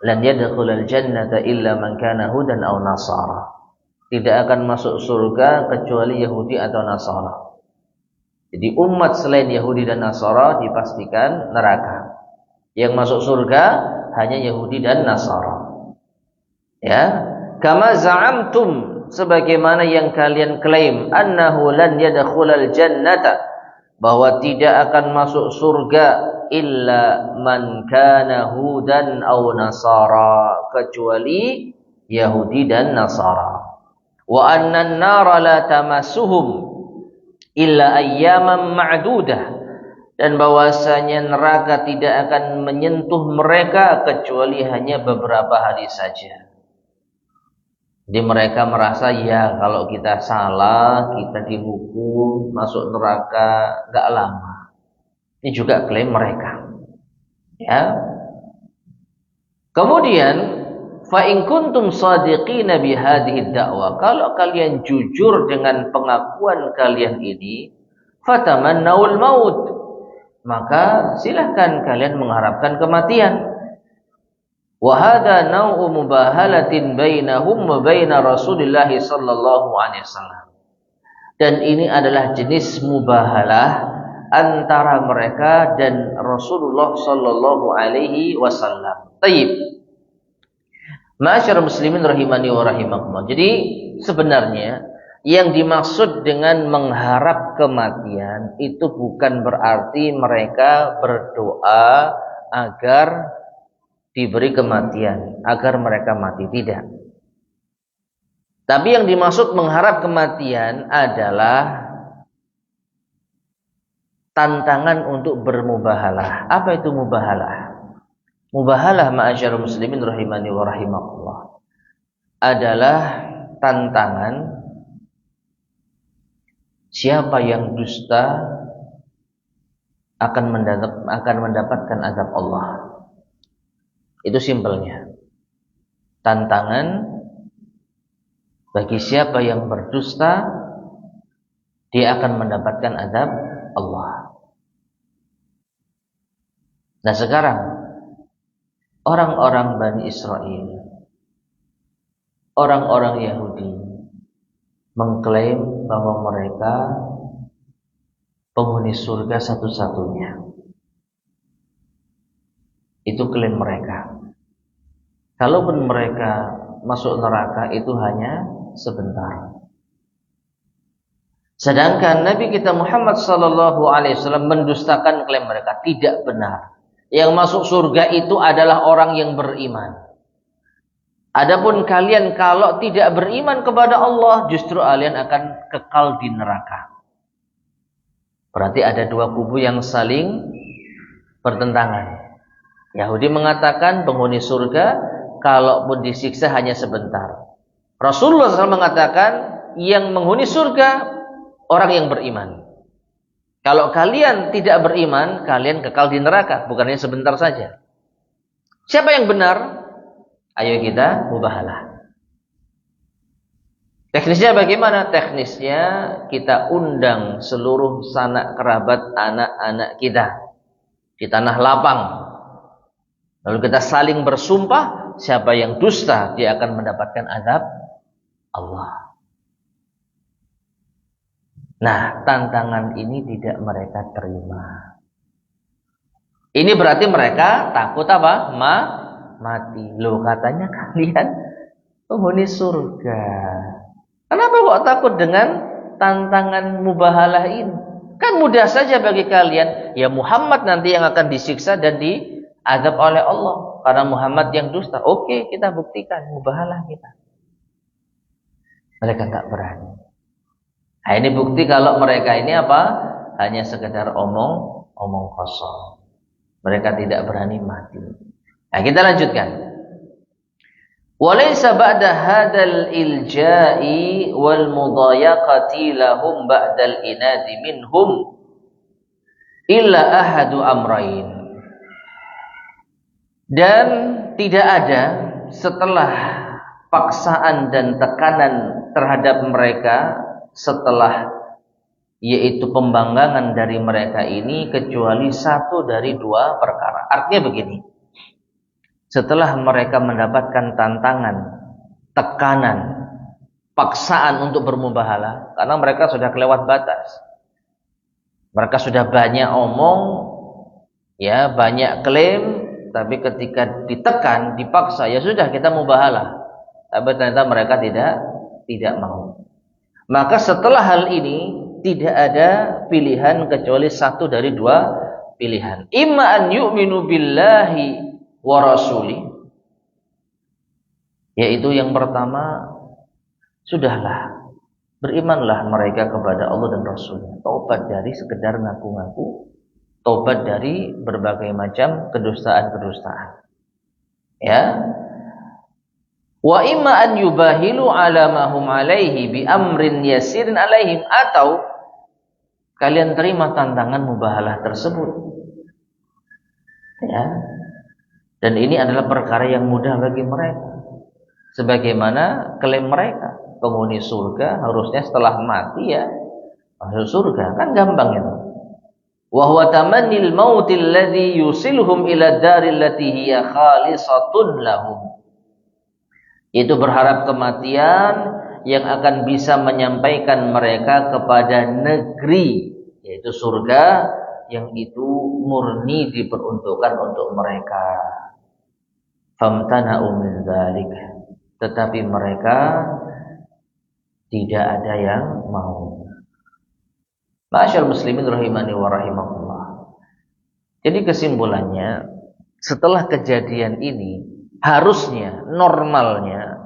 lan yadkhulul jannata illa man kana hudan aw nasara. Tidak akan masuk surga kecuali Yahudi atau Nasara. Jadi umat selain Yahudi dan Nasara dipastikan neraka. Yang masuk surga hanya Yahudi dan Nasara. Ya, kama za'amtum, sebagaimana yang kalian klaim, annahu lan yadkhulul jannata, bahwa tidak akan masuk surga illa man kana hudan aw nasara, kecuali Yahudi dan Nasara. Wa anna an-nara la tamassuhum illa ayyaman ma'dudah, dan bahwasanya neraka tidak akan menyentuh mereka kecuali hanya beberapa hari saja. Jadi mereka merasa ya kalau kita salah, kita dihukum, masuk neraka, gak lama. Ini juga klaim mereka. Ya. Kemudian fa in kuntum shadiqina bi hadhihi da'wah, kalau kalian jujur dengan pengakuan kalian ini, fatamannaul maut, maka silahkan kalian mengharapkan kematian. Wa hadha naw'u mubahalatin bainahum wa baina Rasulillah sallallahu alaihi wasallam. Dan ini adalah jenis mubahalah antara mereka dan Rasulullah sallallahu alaihi wasallam. Tayyib. Ma'asyiral muslimin rahimani wa rahimakumullah. Jadi sebenarnya yang dimaksud dengan mengharap kematian itu bukan berarti mereka berdoa agar diberi kematian, agar mereka mati, tidak. Tapi yang dimaksud mengharap kematian adalah tantangan untuk bermubahalah. Apa itu mubahalah? Mubahalah ma'asyiral muslimin rahimani wa rahimakumullah adalah tantangan siapa yang dusta akan mendapatkan azab Allah. Itu simpelnya. Tantangan bagi siapa yang berdusta, dia akan mendapatkan azab Allah. Nah sekarang orang-orang Bani Israel, orang-orang Yahudi mengklaim bahwa mereka penghuni surga satu-satunya. Itu klaim mereka. Kalaupun mereka masuk neraka itu hanya sebentar. Sedangkan Nabi kita Muhammad sallallahu alaihi wasallam mendustakan klaim mereka, tidak benar. Yang masuk surga itu adalah orang yang beriman. Adapun kalian kalau tidak beriman kepada Allah, justru kalian akan kekal di neraka. Berarti ada dua kubu yang saling bertentangan. Yahudi mengatakan penghuni surga kalaupun disiksa hanya sebentar. Rasulullah SAW mengatakan yang menghuni surga orang yang beriman. Kalau kalian tidak beriman, kalian kekal di neraka, bukan hanya sebentar saja. Siapa yang benar? Ayo kita mubahalah. Teknisnya bagaimana? Teknisnya kita undang seluruh sanak kerabat anak-anak kita di tanah lapang. Lalu kita saling bersumpah, siapa yang dusta dia akan mendapatkan azab Allah. Nah, tantangan ini tidak mereka terima. Ini berarti mereka takut apa? Mati. Loh, katanya kalian penghuni surga. Kenapa kok takut dengan tantangan mubahalah ini? Kan mudah saja bagi kalian. Ya Muhammad nanti yang akan disiksa dan diazab oleh Allah karena Muhammad yang dusta. Oke, kita buktikan mubahalah kita. Mereka tak berani. Nah, ini bukti kalau mereka ini apa? Hanya sekedar omong kosong. Mereka tidak berani mati. Nah, kita lanjutkan. Walaysa ba'da hadzal ilja'i wal mudayaqati lahum ba'dal inadi minhum illa ahadu amrayn. Dan tidak ada setelah paksaan dan tekanan terhadap mereka, setelah yaitu pembanggangan dari mereka ini, kecuali satu dari dua perkara. Artinya begini, setelah mereka mendapatkan tantangan, tekanan, paksaan untuk bermubahalah, karena mereka sudah kelewat batas, mereka sudah banyak omong, ya banyak klaim, tapi ketika ditekan, dipaksa, ya sudah kita mubahalah, tapi ternyata mereka tidak mau. Maka setelah hal ini tidak ada pilihan kecuali satu dari dua pilihan. Imma an yu'minu billahi wa rasuli, yaitu yang pertama, sudahlah, berimanlah mereka kepada Allah dan Rasulnya. Taubat dari sekedar ngaku-ngaku, taubat dari berbagai macam kedustaan-kedustaan. Ya. Wa imma an yubahilu ala ma hum alaihi bi amrin yasirin alaihim, atau kalian terima tantangan mubahalah tersebut, Ya. Dan ini adalah perkara yang mudah bagi mereka. Sebagaimana klaim mereka, penghuni surga harusnya setelah mati ya masuk surga, kan gampang itu. Wa huwa tamannil mautil ladzi yusilhum ila daril lati hiya khalisatun lahum. Itu berharap kematian yang akan bisa menyampaikan mereka kepada negeri, yaitu surga yang itu murni diperuntukkan untuk mereka. Famtana'u min dzalik, tetapi mereka tidak ada yang mau. Ma'asyar muslimin rahimani wa rahimakumullah. Jadi kesimpulannya, setelah kejadian ini, harusnya, normalnya,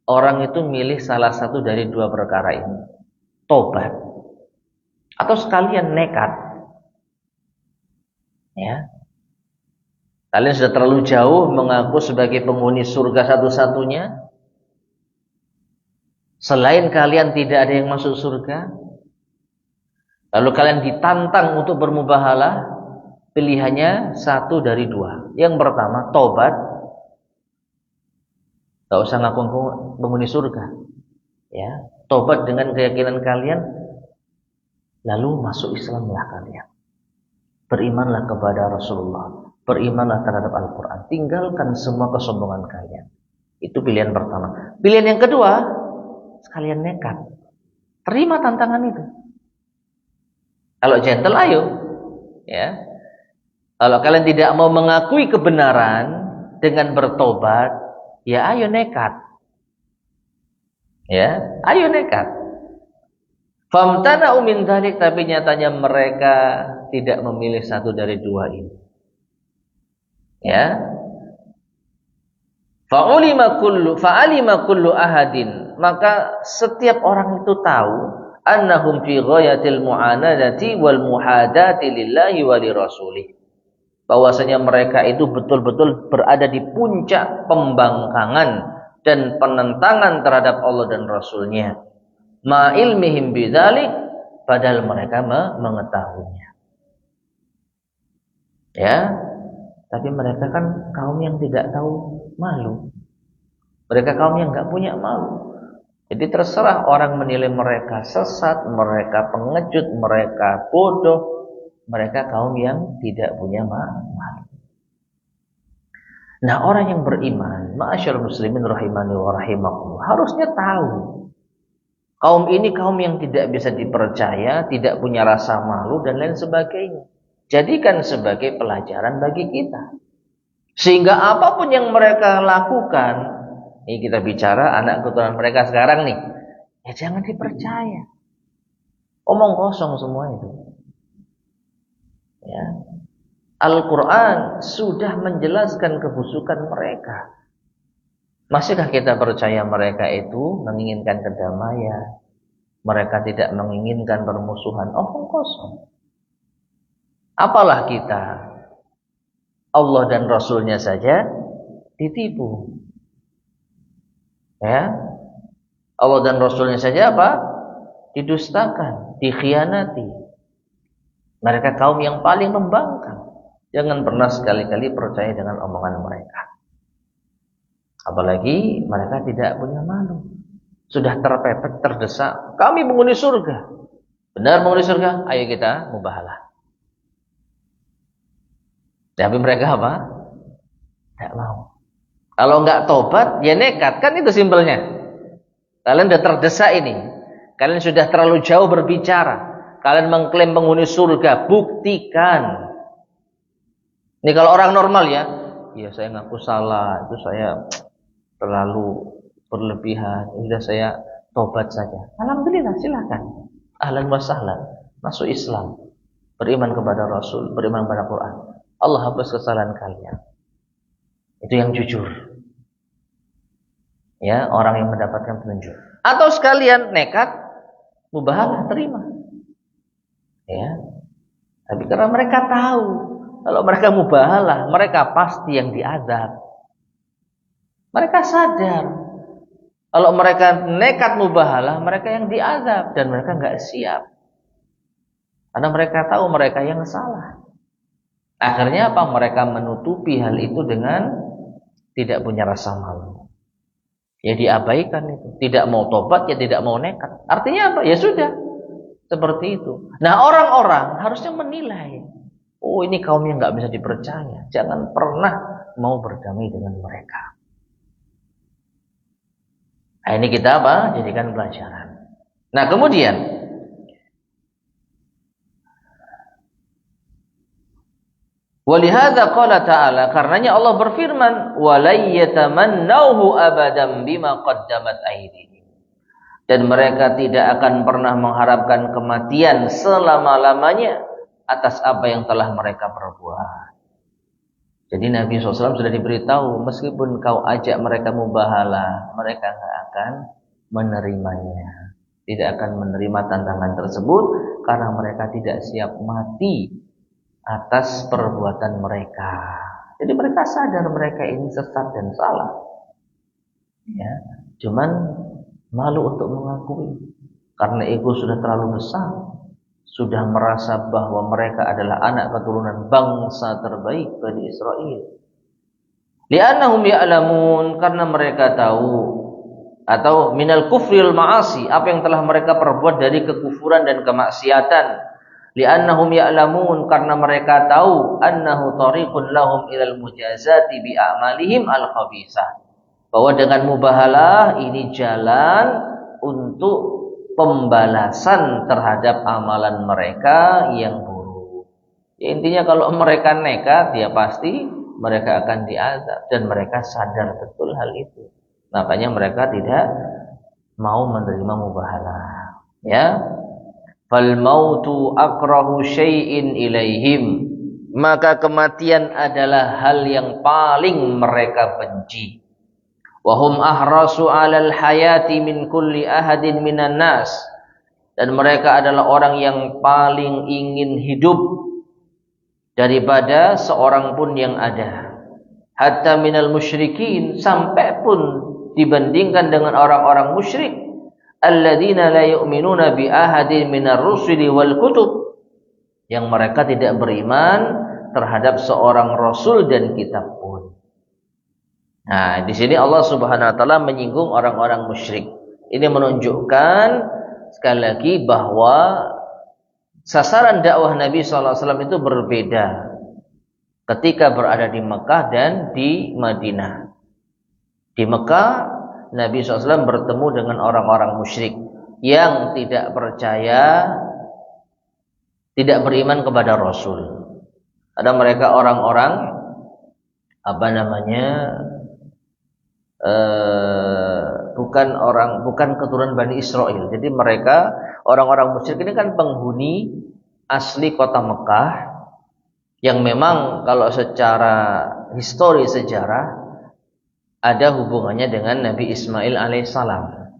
orang itu milih salah satu dari dua perkara ini. Tobat. Atau sekalian nekat. Ya. Kalian sudah terlalu jauh mengaku sebagai penghuni surga satu-satunya. Selain kalian tidak ada yang masuk surga. Lalu kalian ditantang untuk bermubahalah. Pilihannya satu dari dua. Yang pertama, tobat. Gak usah ngaku penghuni surga. Ya, tobat dengan keyakinan kalian. Lalu masuk Islamlah kalian. Berimanlah kepada Rasulullah. Berimanlah terhadap Al-Quran. Tinggalkan semua kesombongan kalian. Itu pilihan pertama. Pilihan yang kedua, sekalian nekat. Terima tantangan itu. Kalau gentle, ayo. Ya. Kalau kalian tidak mau mengakui kebenaran dengan bertobat, ya ayo nekat. Ya, ayo nekat. Famtana'u min dzalik, tapi nyatanya mereka tidak memilih satu dari dua ini. Ya. Fa'alima kullu ahadin, maka setiap orang itu tahu annahum fi ghayatil mu'anadati wal muhadati lillahi wa li rasulih. Bahwasanya mereka itu betul-betul berada di puncak pembangkangan dan penentangan terhadap Allah dan Rasulnya. Ma ilmihim bidzalik, padahal mereka mengetahuinya. Ya. Tapi mereka kan kaum yang tidak tahu malu. Mereka kaum yang enggak punya malu. Jadi terserah orang menilai mereka sesat, mereka pengecut, mereka bodoh. Mereka kaum yang tidak punya malu. Nah, orang yang beriman, ma'asyarul muslimin rahimani wa rahimakumullah, harusnya tahu. Kaum ini kaum yang tidak bisa dipercaya, tidak punya rasa malu dan lain sebagainya. Jadikan sebagai pelajaran bagi kita. Sehingga apapun yang mereka lakukan, ini kita bicara anak keturunan mereka sekarang nih, ya jangan dipercaya. Omong kosong semua itu. Ya. Al-Quran sudah menjelaskan kebusukan mereka. Masihkah kita percaya mereka itu menginginkan kedamaian? Mereka tidak menginginkan permusuhan. Omong kosong. Apalah kita, Allah dan Rasulnya saja ditipu. Ya, Allah dan Rasulnya saja apa? Didustakan, dikhianati. Mereka kaum yang paling membangkang. Jangan pernah sekali-kali percaya dengan omongan mereka. Apalagi mereka tidak punya malu. Sudah terpepet, terdesak. Kami penghuni surga. Benar penghuni surga? Ayo kita mubahalah. Tapi mereka apa? Tidak mau. Kalau enggak tobat, ya nekat. Kan itu simpelnya. Kalian sudah terdesak ini. Kalian sudah terlalu jauh berbicara. Kalian mengklaim penghuni surga. Buktikan. Ini kalau orang normal ya. Ya saya ngaku salah. Itu saya terlalu berlebihan. Sudah saya tobat saja. Alhamdulillah, silakan. Ahlan wa sahlan. Masuk Islam. Beriman kepada Rasul. Beriman kepada Quran. Allah hapus kesalahan kalian. Itu yang jujur. Ya, orang yang mendapatkan petunjuk. Atau sekalian nekat, mubahalah, terima. Ya. Tapi karena mereka tahu, kalau mereka mubahalah, mereka pasti yang diazab. Mereka sadar, kalau mereka nekat mubahalah, mereka yang diazab dan mereka enggak siap. Karena mereka tahu mereka yang salah. Akhirnya apa? Mereka menutupi hal itu dengan tidak punya rasa malu. Ya diabaikan itu. Tidak mau tobat, ya tidak mau nekat. Artinya apa? Ya sudah. Seperti itu. Nah, orang-orang harusnya menilai. Oh, ini kaum yang nggak bisa dipercaya. Jangan pernah mau berdamai dengan mereka. Nah, ini kita apa? Jadikan pelajaran. Nah, kemudian walihada qala ta'ala, karenanya Allah berfirman, walay yatamannauhu abadan bima qaddamat aydihim. Dan mereka tidak akan pernah mengharapkan kematian selama-lamanya atas apa yang telah mereka perbuat. Jadi Nabi SAW sudah diberitahu, meskipun kau ajak mereka mubahalah, mereka tidak akan menerimanya. Tidak akan menerima tantangan tersebut karena mereka tidak siap mati atas perbuatan mereka. Jadi mereka sadar mereka ini sesat dan salah. Ya, cuman malu untuk mengakui karena ego sudah terlalu besar. Sudah merasa bahwa mereka adalah anak keturunan bangsa terbaik Bani Israel. Li'annahum ya'lamun, karena mereka tahu, atau minal kufril ma'asi, apa yang telah mereka perbuat dari kekufuran dan kemaksiatan. Li'annahum ya'lamun, karena mereka tahu, annahu tariqun lahum ilal mujazati bi'amalihim al-khabisah, bahwa dengan mubahalah ini jalan untuk pembalasan terhadap amalan mereka yang buruk. Ya, intinya kalau mereka nekat, ya pasti mereka akan diazab, dan mereka sadar betul hal itu. Makanya mereka tidak mau menerima mubahalah. Ya, fal mautu akrahu syai'in ilaihim, maka kematian adalah hal yang paling mereka benci. Wahum ahrasu 'alal hayati min kulli ahadin minan nas, dan mereka adalah orang yang paling ingin hidup daripada seorang pun yang ada. Hatta minal musyrikin, sampai pun dibandingkan dengan orang-orang musyrik, alladzina la yu'minuna bi ahadin minar rusuli wal kutub, yang mereka tidak beriman terhadap seorang rasul dan kitab pun. Nah, di sini Allah Subhanahu wa taala menyinggung orang-orang musyrik. Ini menunjukkan sekali lagi bahwa sasaran dakwah Nabi sallallahu alaihi wasallam itu berbeda ketika berada di Mekah dan di Madinah. Di Mekah Nabi sallallahu alaihi wasallam bertemu dengan orang-orang musyrik yang tidak percaya, tidak beriman kepada Rasul. Ada mereka orang-orang bukan keturunan Bani Israel. Jadi mereka orang-orang musyrik ini kan penghuni asli kota Mekah yang memang kalau secara histori sejarah ada hubungannya dengan Nabi Ismail alaihissalam,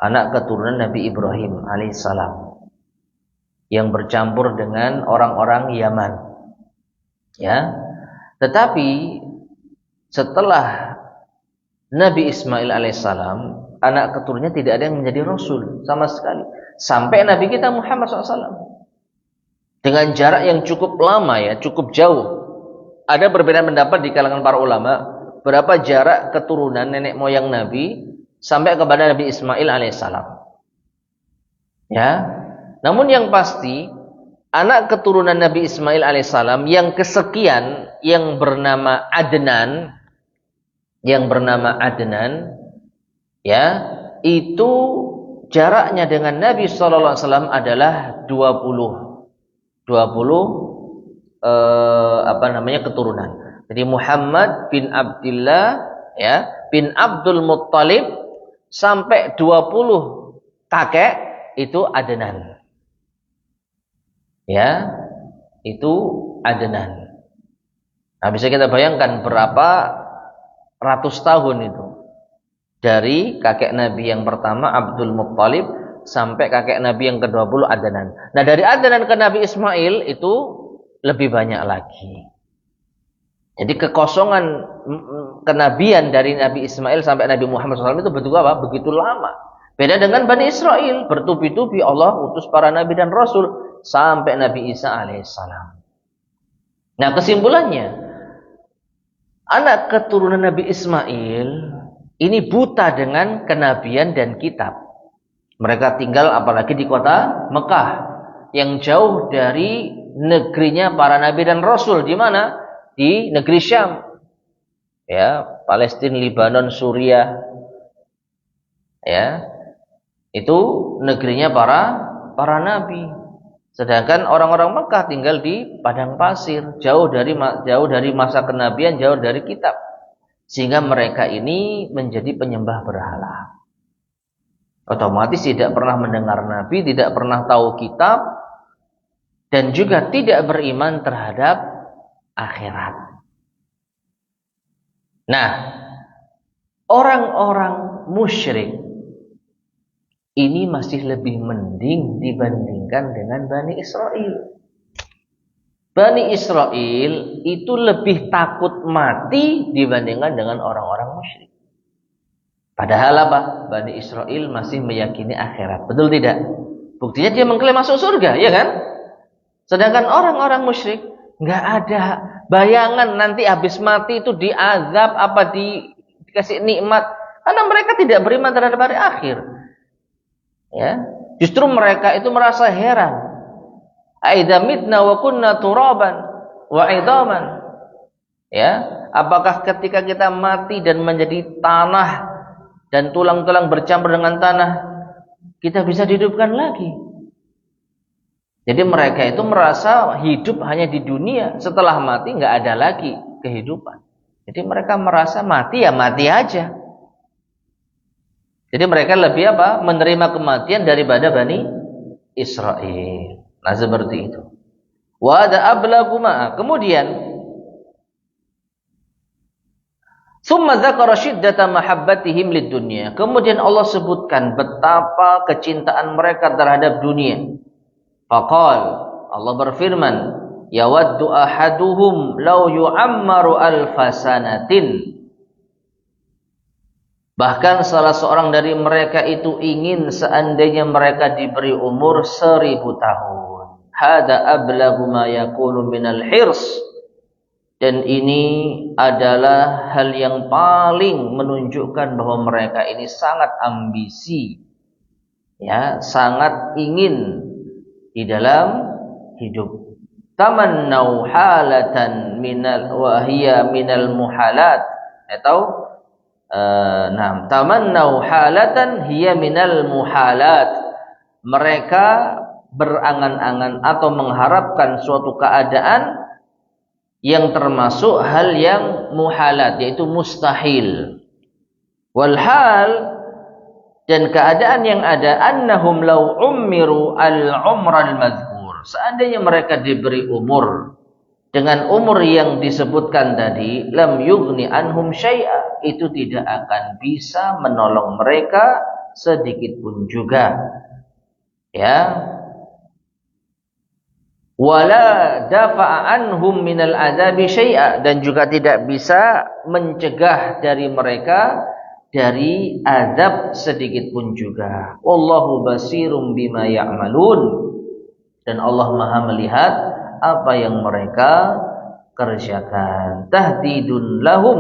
anak keturunan Nabi Ibrahim alaihissalam, yang bercampur dengan orang-orang Yaman. Ya, tetapi setelah Nabi Ismail alaihissalam, anak keturunannya tidak ada yang menjadi rasul sama sekali. Sampai Nabi kita Muhammad SAW. Dengan jarak yang cukup lama, ya, cukup jauh. Ada perbedaan pendapat di kalangan para ulama, berapa jarak keturunan nenek moyang Nabi sampai kepada Nabi Ismail alaihissalam. Ya, namun yang pasti anak keturunan Nabi Ismail alaihissalam yang kesekian, yang bernama Adnan, ya, itu jaraknya dengan Nabi sallallahu alaihi wasallam adalah 20 keturunan. Jadi Muhammad bin Abdullah, ya, bin Abdul Muttalib sampai 20 kakek itu Adnan. Ya, itu Adnan. Nah, bisa kita bayangkan berapa ratus tahun itu dari kakek Nabi yang pertama Abdul Muttalib sampai kakek Nabi yang ke-20 Adnan. Nah, dari Adnan ke Nabi Ismail itu lebih banyak lagi. Jadi kekosongan kenabian dari Nabi Ismail sampai Nabi Muhammad SAW itu betul apa? Begitu lama. Beda dengan Bani Israel, bertubi-tubi Allah utus para nabi dan rasul sampai Nabi Isa alaihissalam. Nah, kesimpulannya, anak keturunan Nabi Ismail ini buta dengan kenabian dan kitab. Mereka tinggal apalagi di kota Mekah yang jauh dari negerinya para nabi dan rasul. Di mana? Di negeri Syam. Ya, Palestina, Lebanon, Suriah. Ya. Itu negerinya para nabi. Sedangkan orang-orang Mekah tinggal di padang pasir, jauh dari masa kenabian, jauh dari kitab. Sehingga mereka ini menjadi penyembah berhala. Otomatis tidak pernah mendengar nabi, tidak pernah tahu kitab, dan juga tidak beriman terhadap akhirat. Nah, orang-orang musyrik ini masih lebih mending dibandingkan dengan Bani Israel. Bani Israel itu lebih takut mati dibandingkan dengan orang-orang musyrik. Padahal apa? Bani Israel masih meyakini akhirat. Betul tidak? Buktinya dia mengklaim masuk surga, ya kan? Sedangkan orang-orang musyrik nggak ada bayangan nanti habis mati itu diazab apa dikasih nikmat, karena mereka tidak beriman terhadap hari akhir. Ya, justru mereka itu merasa heran. Aidza mitna wa kunna turaban wa idaman. Ya, apakah ketika kita mati dan menjadi tanah dan tulang-tulang bercampur dengan tanah, kita bisa dihidupkan lagi? Jadi mereka itu merasa hidup hanya di dunia, setelah mati nggak ada lagi kehidupan. Jadi mereka merasa mati ya mati aja. Jadi mereka lebih apa? Menerima kematian daripada Bani Israel. Nah, seperti itu. Wa ada ablagu ma'a. Kemudian summa dzakara syiddata mahabbatihim lid-dunya. Kemudian Allah sebutkan betapa kecintaan mereka terhadap dunia. Faqal, Allah berfirman, yawaddu ahaduhum law yu'ammaru alfasanatin. Bahkan salah seorang dari mereka itu ingin seandainya mereka diberi umur 1000 tahun. Hada ablaghu ma yakunu minal hirs. Dan ini adalah hal yang paling menunjukkan bahwa mereka ini sangat ambisi. Ya, sangat ingin di dalam hidup. Tamannau halatan minal wahiyya minal muhalat. Atau tamannau halatan hiya minal muhalat. Mereka berangan-angan atau mengharapkan suatu keadaan yang termasuk hal yang muhalat, yaitu mustahil. Walhal, dan keadaan yang ada, annahum law ummiru al-umral mazkur. Seandainya mereka diberi umur dengan umur yang disebutkan tadi, lam yughni anhum syai'a, itu tidak akan bisa menolong mereka sedikit pun juga. Ya. Wala dafa'a anhum minal adzabi syai'a, dan juga tidak bisa mencegah dari mereka dari azab sedikit pun juga. Wallahu basirum bima ya'malun, dan Allah Maha melihat apa yang mereka kerjakan. Tahdidun lahum,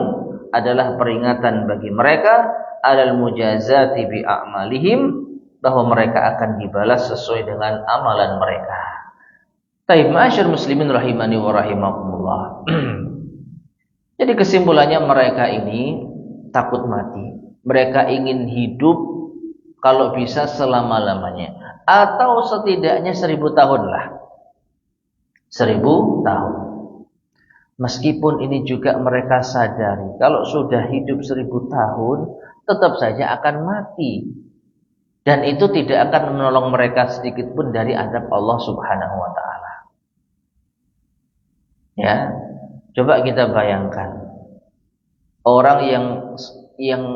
adalah peringatan bagi mereka, alal mujazati bi a'malihim, bahwa mereka akan dibalas sesuai dengan amalan mereka. Taib ma'asyar muslimin rahimani wa rahimakumullah. Jadi kesimpulannya, mereka ini takut mati. Mereka ingin hidup kalau bisa selama-lamanya, atau setidaknya 1000 tahun lah. 1000 tahun. Meskipun ini juga mereka sadari, kalau sudah hidup 1000 tahun, tetap saja akan mati. Dan itu tidak akan menolong mereka sedikit pun dari azab Allah Subhanahu wa ta'ala. Ya, coba kita bayangkan. Orang yang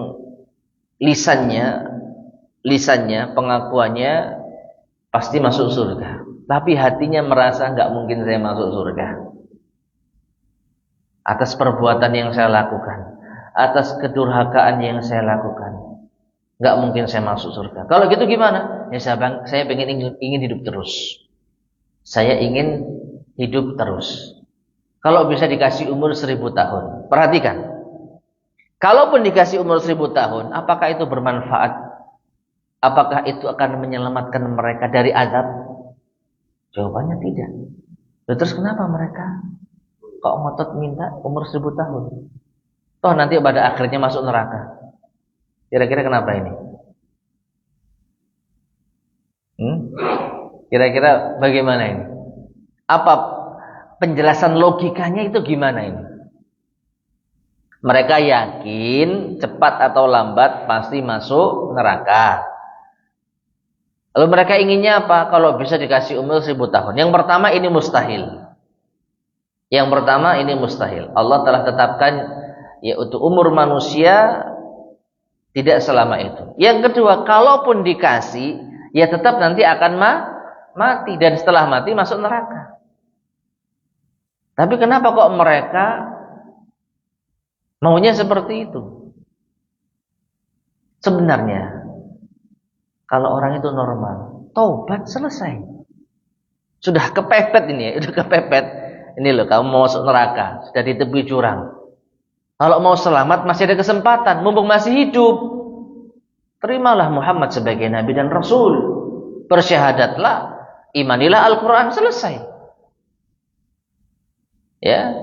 lisannya, pengakuannya pasti masuk surga, tapi hatinya merasa nggak mungkin saya masuk surga. Atas perbuatan yang saya lakukan, atas kedurhakaan yang saya lakukan, nggak mungkin saya masuk surga. Kalau gitu gimana? Ya saya ingin hidup terus. Saya ingin hidup terus. Kalau bisa dikasih umur 1000 tahun. Perhatikan. Kalaupun dikasih umur 1000 tahun, apakah itu bermanfaat? Apakah itu akan menyelamatkan mereka dari azab? Jawabannya tidak. Terus kenapa mereka kok ngotot minta umur 1000 tahun? Toh nanti pada akhirnya masuk neraka. Kira-kira kenapa ini? Kira-kira bagaimana ini? Apa penjelasan logikanya itu gimana ini? Mereka yakin cepat atau lambat pasti masuk neraka. Lalu mereka inginnya apa? Kalau bisa dikasih umur 1000 tahun. Yang pertama ini mustahil. Yang pertama ini mustahil. Allah telah tetapkan yaitu umur manusia tidak selama itu. Yang kedua, kalaupun dikasih, ya tetap nanti akan mati dan setelah mati masuk neraka. Tapi kenapa kok mereka maunya seperti itu? Sebenarnya kalau orang itu normal, taubat selesai. Sudah kepepet ini ya, sudah kepepet. Ini loh, kamu mau masuk neraka, sudah di tepi jurang. Kalau mau selamat masih ada kesempatan, mumpung masih hidup. Terimalah Muhammad sebagai Nabi dan Rasul. Bersyahadatlah, imanilah Al-Quran, selesai. Ya.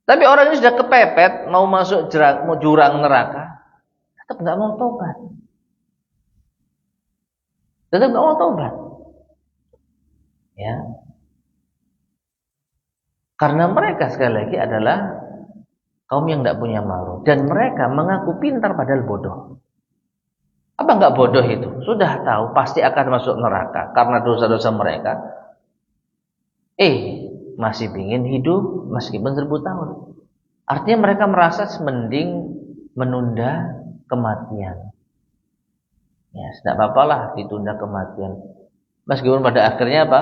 Tapi orang ini sudah kepepet, mau masuk jurang neraka, tetap nggak mau taubat. Tetap nggak mau taubat. Ya. Karena mereka sekali lagi adalah kaum yang tidak punya malu. Dan mereka mengaku pintar padahal bodoh. Apa enggak bodoh itu? Sudah tahu pasti akan masuk neraka karena dosa-dosa mereka. Masih ingin hidup meskipun 1000 tahun. Artinya mereka merasa mending menunda kematian. Ya, tidak apa-apalah ditunda kematian. Meskipun pada akhirnya apa?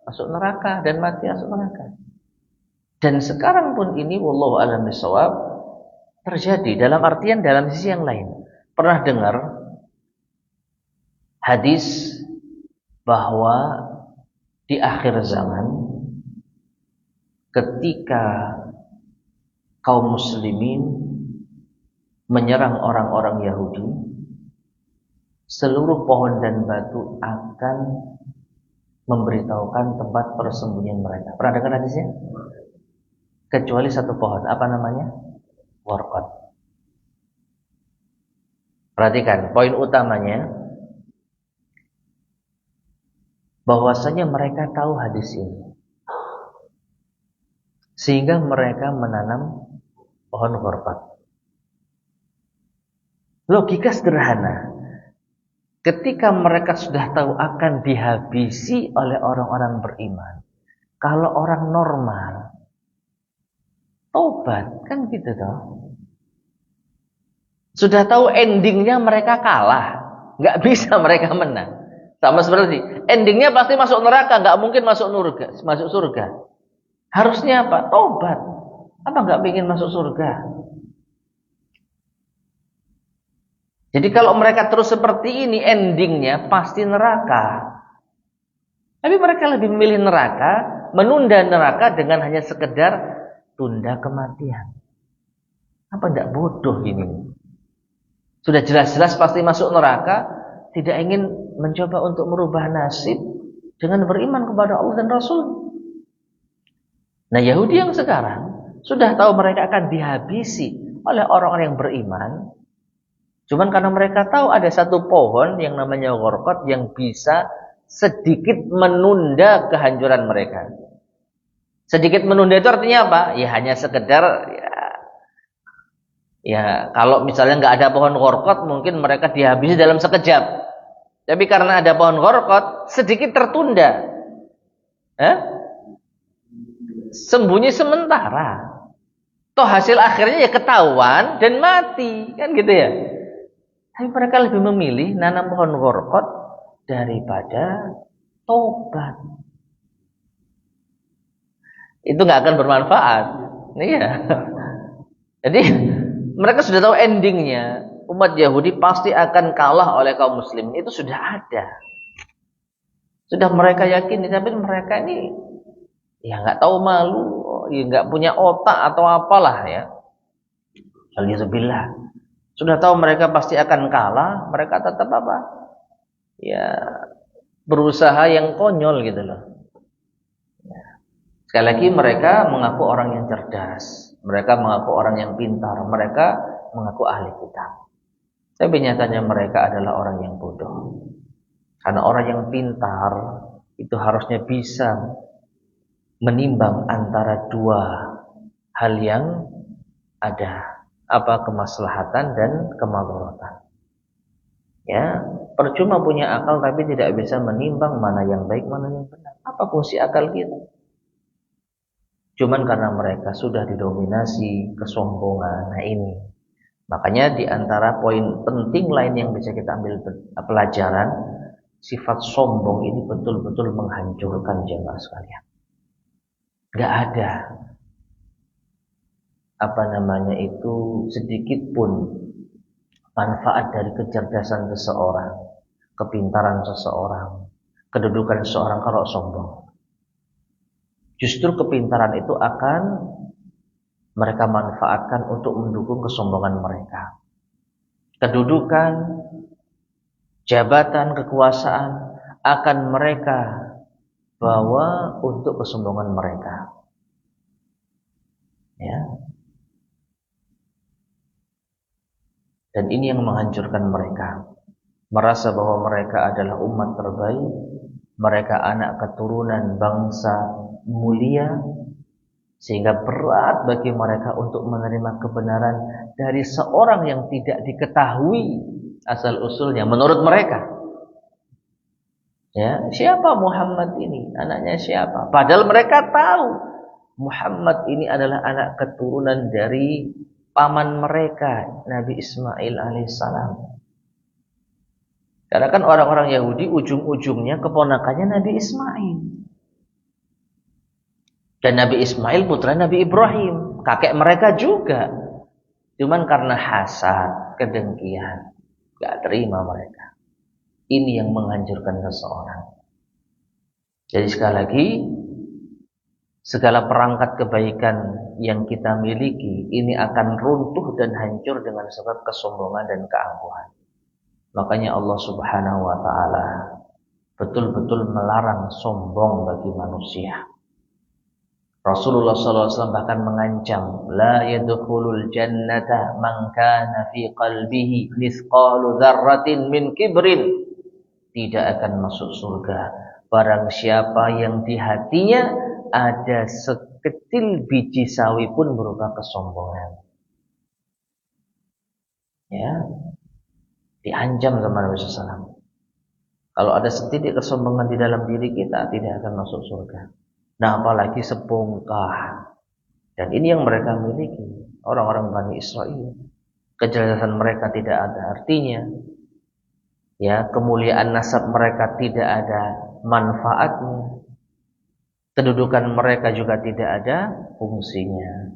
Masuk neraka dan mati masuk neraka. Dan sekarang pun ini wallahu a'lam bishawab terjadi dalam artian dalam sisi yang lain. Pernah dengar hadis bahwa di akhir zaman ketika kaum muslimin menyerang orang-orang Yahudi, seluruh pohon dan batu akan memberitahukan tempat persembunyian mereka. Pernah dengar hadisnya? Kecuali satu pohon, apa namanya? Warqat. Perhatikan, poin utamanya bahwasanya mereka tahu hadis ini. Sehingga mereka menanam pohon warqat. Logika sederhana. Ketika mereka sudah tahu akan dihabisi oleh orang-orang beriman, kalau orang normal taubat, kan gitu toh. Sudah tahu endingnya mereka kalah, nggak bisa mereka menang. Sama seperti endingnya pasti masuk neraka, nggak mungkin masuk surga. Harusnya apa? Taubat. Apa nggak ingin masuk surga? Jadi kalau mereka terus seperti ini, endingnya pasti neraka. Tapi mereka lebih memilih neraka, menunda neraka dengan hanya sekedar tunda kematian. Apa tidak bodoh ini? Sudah jelas-jelas pasti masuk neraka, tidak ingin mencoba untuk merubah nasib dengan beriman kepada Allah dan Rasul. Nah, Yahudi yang sekarang sudah tahu mereka akan dihabisi oleh orang-orang yang beriman. Cuman karena mereka tahu ada satu pohon yang namanya warqat yang bisa sedikit menunda kehancuran mereka. Sedikit menunda itu artinya apa? Ya hanya sekedar ya kalau misalnya nggak ada pohon warqat mungkin mereka dihabisi dalam sekejap. Tapi karena ada pohon warqat sedikit tertunda. Sembunyi sementara. Toh hasil akhirnya ya ketahuan dan mati, kan gitu ya. Tapi mereka lebih memilih nanam pohon warqat daripada tobat. Itu nggak akan bermanfaat. Iya. Jadi mereka sudah tahu endingnya. Umat Yahudi pasti akan kalah oleh kaum muslimin. Itu sudah ada. Sudah mereka yakini. Tapi mereka ini ya nggak tahu malu. nggak punya otak atau apalah ya. Alhamdulillah. Sudah tahu mereka pasti akan kalah, mereka tetap apa? Ya, berusaha yang konyol gitu loh. Sekali lagi mereka mengaku orang yang cerdas, mereka mengaku orang yang pintar, mereka mengaku ahli kitab. Tapi nyatanya mereka adalah orang yang bodoh. Karena orang yang pintar itu harusnya bisa menimbang antara dua hal yang ada, apa kemaslahatan dan kemadharatan. Ya, percuma punya akal tapi tidak bisa menimbang mana yang baik, mana yang benar. Apa fungsi akal kita? Cuman karena mereka sudah didominasi kesombongan. Nah ini, makanya di antara poin penting lain yang bisa kita ambil pelajaran, sifat sombong ini betul-betul menghancurkan jemaah sekalian. Gak ada sedikit pun manfaat dari kecerdasan seseorang, kepintaran seseorang, kedudukan seseorang kalau sombong. Justru kepintaran itu akan mereka manfaatkan untuk mendukung kesombongan mereka. Kedudukan, jabatan, kekuasaan akan mereka bawa untuk kesombongan mereka. Ya. Dan ini yang menghancurkan mereka. Merasa bahwa mereka adalah umat terbaik, mereka anak keturunan bangsa mulia, sehingga berat bagi mereka untuk menerima kebenaran dari seorang yang tidak diketahui asal usulnya menurut mereka. Ya, siapa Muhammad ini? Anaknya siapa? Padahal mereka tahu Muhammad ini adalah anak keturunan dari paman mereka, Nabi Ismail alaihissalam. Karena kan orang-orang Yahudi ujung-ujungnya keponakannya Nabi Ismail. Dan Nabi Ismail putra Nabi Ibrahim, kakek mereka juga. Cuman karena hasad, kedengkian, gak terima mereka. Ini yang menghancurkan seseorang. Jadi sekali lagi, segala perangkat kebaikan yang kita miliki ini akan runtuh dan hancur dengan sebab kesombongan dan keangkuhan. Makanya Allah Subhanahu wa taala betul-betul melarang sombong bagi manusia. Rasulullah SAW bahkan mengancam, la yadkhulul jannata man kana fi qalbihi mithqalu dzarratin min kibrin. Tidak akan masuk surga barang siapa yang di hatinya ada sekecil biji sawi pun berupa kesombongan. Ya, diancam sama Nabi SAW. Kalau ada setitik kesombongan di dalam diri kita, tidak akan masuk surga. Nah, apalagi sebongkah. Dan ini yang mereka miliki, orang-orang Bani Israel. Kecerdasan mereka tidak ada artinya. Ya, kemuliaan nasab mereka tidak ada manfaatnya. Kedudukan mereka juga tidak ada fungsinya.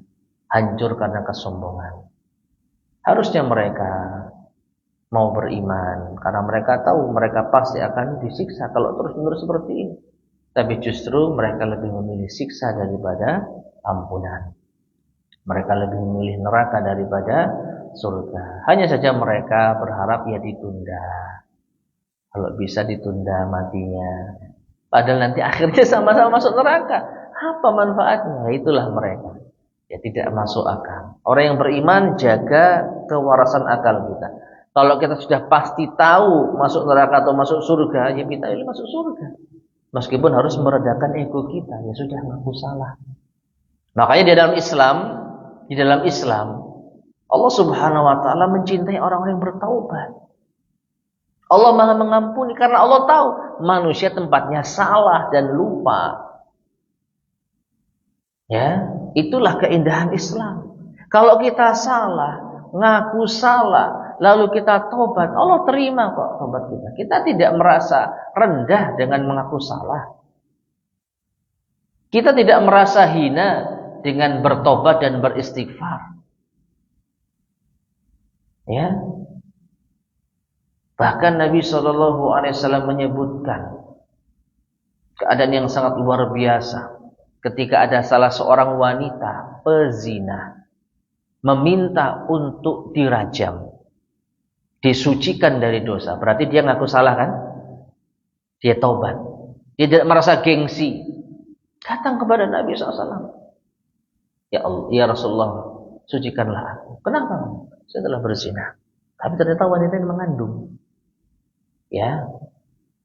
Hancur karena kesombongan. Harusnya mereka mau beriman, karena mereka tahu mereka pasti akan disiksa kalau terus-menerus seperti ini. Tapi justru mereka lebih memilih siksa daripada ampunan. Mereka lebih memilih neraka daripada surga. Hanya saja mereka berharap ya ditunda. Kalau bisa ditunda matinya. Padahal nanti akhirnya sama-sama masuk neraka. Apa manfaatnya? Itulah mereka. Ya tidak masuk akal. Orang yang beriman jaga kewarasan akal kita. Kalau kita sudah pasti tahu masuk neraka atau masuk surga, ya kita ini masuk surga. Meskipun harus meredakan ego kita, ya sudah ngaku salah. Makanya di dalam Islam, Allah Subhanahu wa taala mencintai orang-orang yang bertaubat. Allah Maha mengampuni karena Allah tahu manusia tempatnya salah dan lupa. Ya, itulah keindahan Islam. Kalau kita salah, ngaku salah, lalu kita tobat, Allah terima kok tobat kita. Kita tidak merasa rendah dengan mengaku salah. Kita tidak merasa hina dengan bertobat dan beristighfar. Ya. Bahkan Nabi SAW menyebutkan keadaan yang sangat luar biasa. ketika ada salah seorang wanita pezina meminta untuk dirajam, disucikan dari dosa, berarti dia ngaku salah kan? Dia taubat. Dia tidak merasa gengsi. Datang kepada Nabi SAW. Ya Allah, ya Rasulullah, sucikanlah aku. Kenapa? Saya telah berzina. Tapi ternyata wanita ini mengandung. Ya,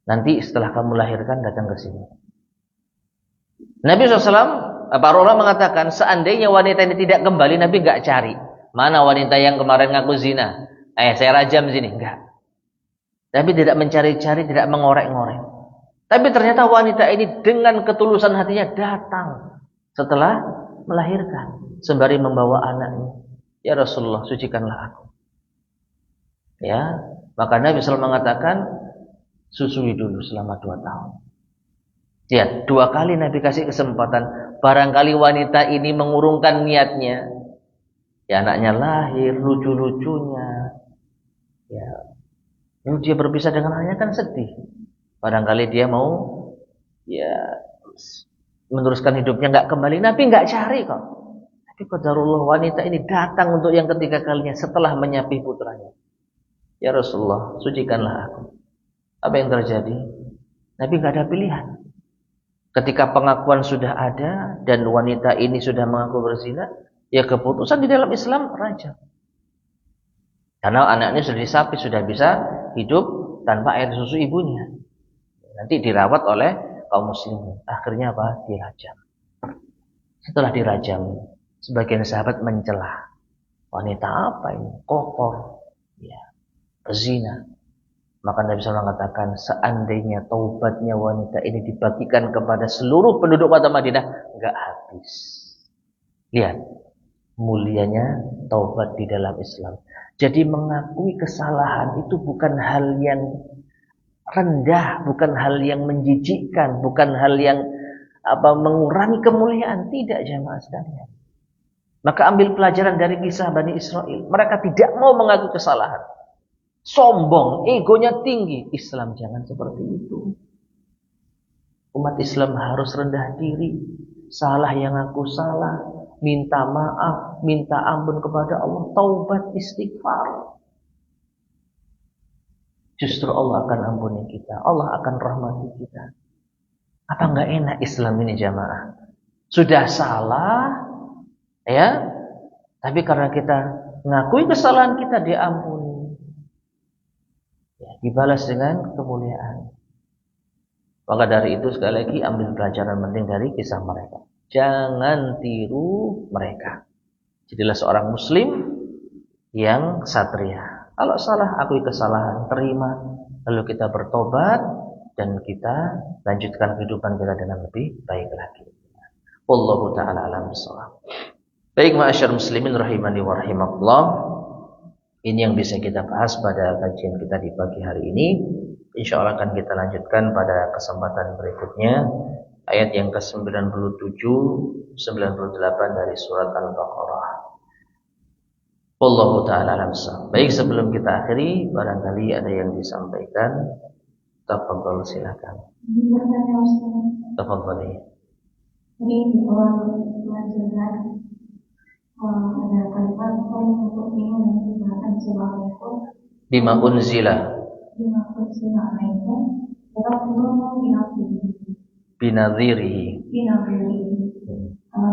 nanti setelah kamu lahirkan datang ke sini. Nabi SAW, para ulama mengatakan, seandainya wanita ini tidak kembali, Nabi enggak cari. Mana wanita yang kemarin ngaku zina? Saya rajam sini. Enggak. Tapi tidak mencari-cari, tidak mengorek-ngorek. Tapi ternyata wanita ini dengan ketulusan hatinya datang setelah melahirkan, sembari membawa anaknya. Ya Rasulullah, sucikanlah aku. Ya, maka Nabi SAW mengatakan, susui dulu selama 2 tahun. Ya, 2 kali Nabi kasih kesempatan. Barangkali wanita ini mengurungkan niatnya. Ya, anaknya lahir, lucu-lucunya. Ya, lalu dia berpisah dengan anaknya kan sedih. Barangkali dia mau ya meneruskan hidupnya, nggak kembali. Nabi nggak cari kok. Tapi qadarullah, wanita ini datang untuk yang ketiga kalinya setelah menyapih putranya. Ya Rasulullah, sucikanlah aku. Apa yang terjadi? Nabi nggak ada pilihan. Ketika pengakuan sudah ada dan wanita ini sudah mengaku berzina, ya keputusan di dalam Islam rajam. Karena anaknya sudah disapi, sudah bisa hidup tanpa air susu ibunya. Nanti dirawat oleh kaum muslimin. Akhirnya apa? Dirajam. Setelah dirajam, sebagian sahabat mencela. Wanita apa ini? Kotor. Ya, pezina. Maka Nabi SAW mengatakan, seandainya taubatnya wanita ini dibagikan kepada seluruh penduduk kota Madinah, enggak habis. Lihat, mulianya taubat di dalam Islam. Jadi mengakui kesalahan itu bukan hal yang rendah, bukan hal yang menjijikkan, bukan hal yang mengurangi kemuliaan, tidak jamaah sekalian. Maka ambil pelajaran dari kisah Bani Israel. Mereka tidak mau mengaku kesalahan. Sombong, egonya tinggi. Islam jangan seperti itu. Umat Islam harus rendah diri. Salah yang aku salah, minta maaf, minta ampun kepada Allah, taubat, istighfar. Justru Allah akan ampuni kita, Allah akan rahmati kita. Apa enggak enak Islam ini jamaah? Sudah salah, ya, tapi karena kita mengakui kesalahan kita, diampuni, ya, dibalas dengan kemuliaan. Maka dari itu sekali lagi ambil pelajaran penting dari kisah mereka. Jangan tiru mereka. Jadilah seorang muslim yang satria. Kalau salah, akui kesalahan, terima, lalu kita bertobat dan kita lanjutkan kehidupan kita dengan lebih baik lagi. Wallahu ta'ala a'lam bishawab. Baik, ma'asyar muslimin rahimani wa rahimakumullah. Ini yang bisa kita bahas pada kajian kita di pagi hari ini. Insyaallah akan kita lanjutkan pada kesempatan berikutnya. Ayat yang ke-97, 98 dari surat Al-Baqarah. Wallahu ta'ala a'lam bishawab. Baik, sebelum kita akhiri, barangkali ada yang disampaikan. Tafadhol, silakan. Tafadhol. Ini di awal pelajaran ada kalimat untuk ini nanti bahkan Assalamualaikum Bima unzila alaikum Rasulullah binadhirihi.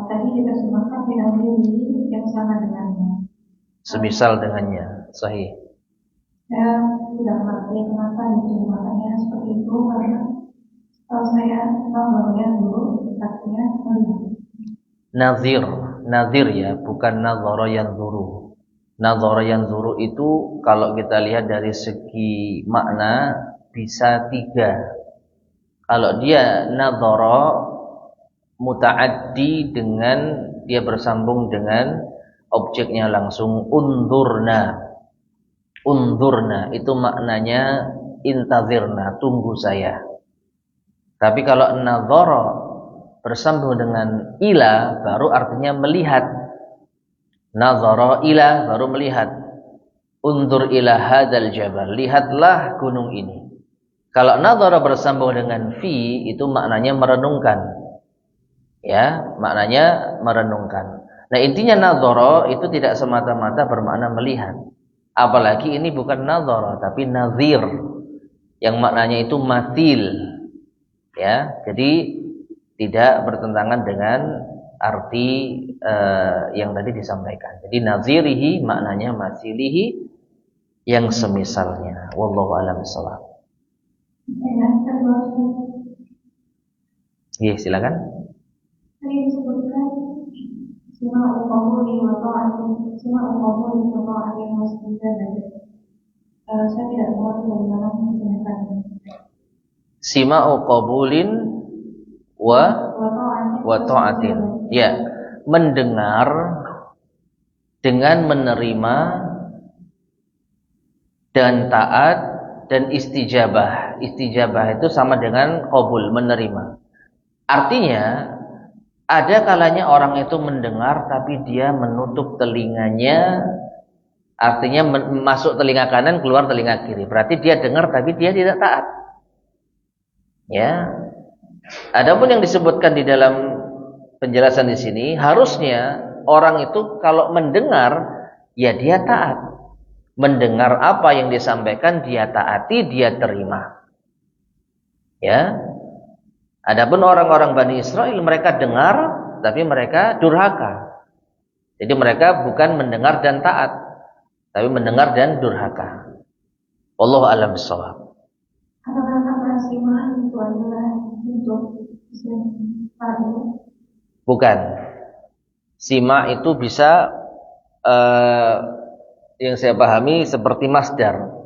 Tadi kita semakan binadhirihi yang sama dengannya, semisal dengannya, sahih. Saya tidak mengerti kenapa diterjemahkannya seperti itu, karena kalau saya namanya dulu artinya melihat. Nadhir ya, bukan nadhara yanzuru. Nadhara yanzuru itu kalau kita lihat dari segi makna bisa 3. Kalau dia nadhara muta'addi dengan dia bersambung dengan objeknya langsung, undurna. Undurna itu maknanya intazirna, tunggu saya. Tapi kalau nadhara bersambung dengan ila, baru artinya melihat. Nadhara ila baru melihat. Undur ila hadzal jabal, lihatlah gunung ini. Kalau nadhara bersambung dengan fi, itu maknanya merenungkan. Ya, maknanya merenungkan. Nah, intinya nadhara itu tidak semata-mata bermakna melihat. Apalagi ini bukan nadhara tapi nazir yang maknanya itu matil. Ya, jadi tidak bertentangan dengan arti yang tadi disampaikan. Jadi nazirihi maknanya masilihi yang semisalnya. Wallahu a'lam bishawab. Iya, silakan. Tadi disebutkan Sima'ul qabuli wa ta'ati, Sima'ul qabuli wa ta'ati masjidah. Saya tidak tahu bagaimana menjelaskannya. Sima'u qabulin wa ta'atin. Ya, mendengar dengan menerima dan taat dan istijabah. Istijabah itu sama dengan qabul, menerima. Artinya ada kalanya orang itu mendengar tapi dia menutup telinganya, artinya masuk telinga kanan keluar telinga kiri. Berarti dia dengar tapi dia tidak taat. Ya. Adapun yang disebutkan di dalam penjelasan di sini, harusnya orang itu kalau mendengar ya dia taat. Mendengar apa yang disampaikan dia taati, dia terima. Ya. Adapun orang-orang Bani Israel mereka dengar tapi mereka durhaka. Jadi mereka bukan mendengar dan taat, tapi mendengar dan durhaka. Wallahu a'lam bishawab. Apakah kata simah itu adalah untuk Bukan. Sima itu bisa yang saya pahami seperti masdar.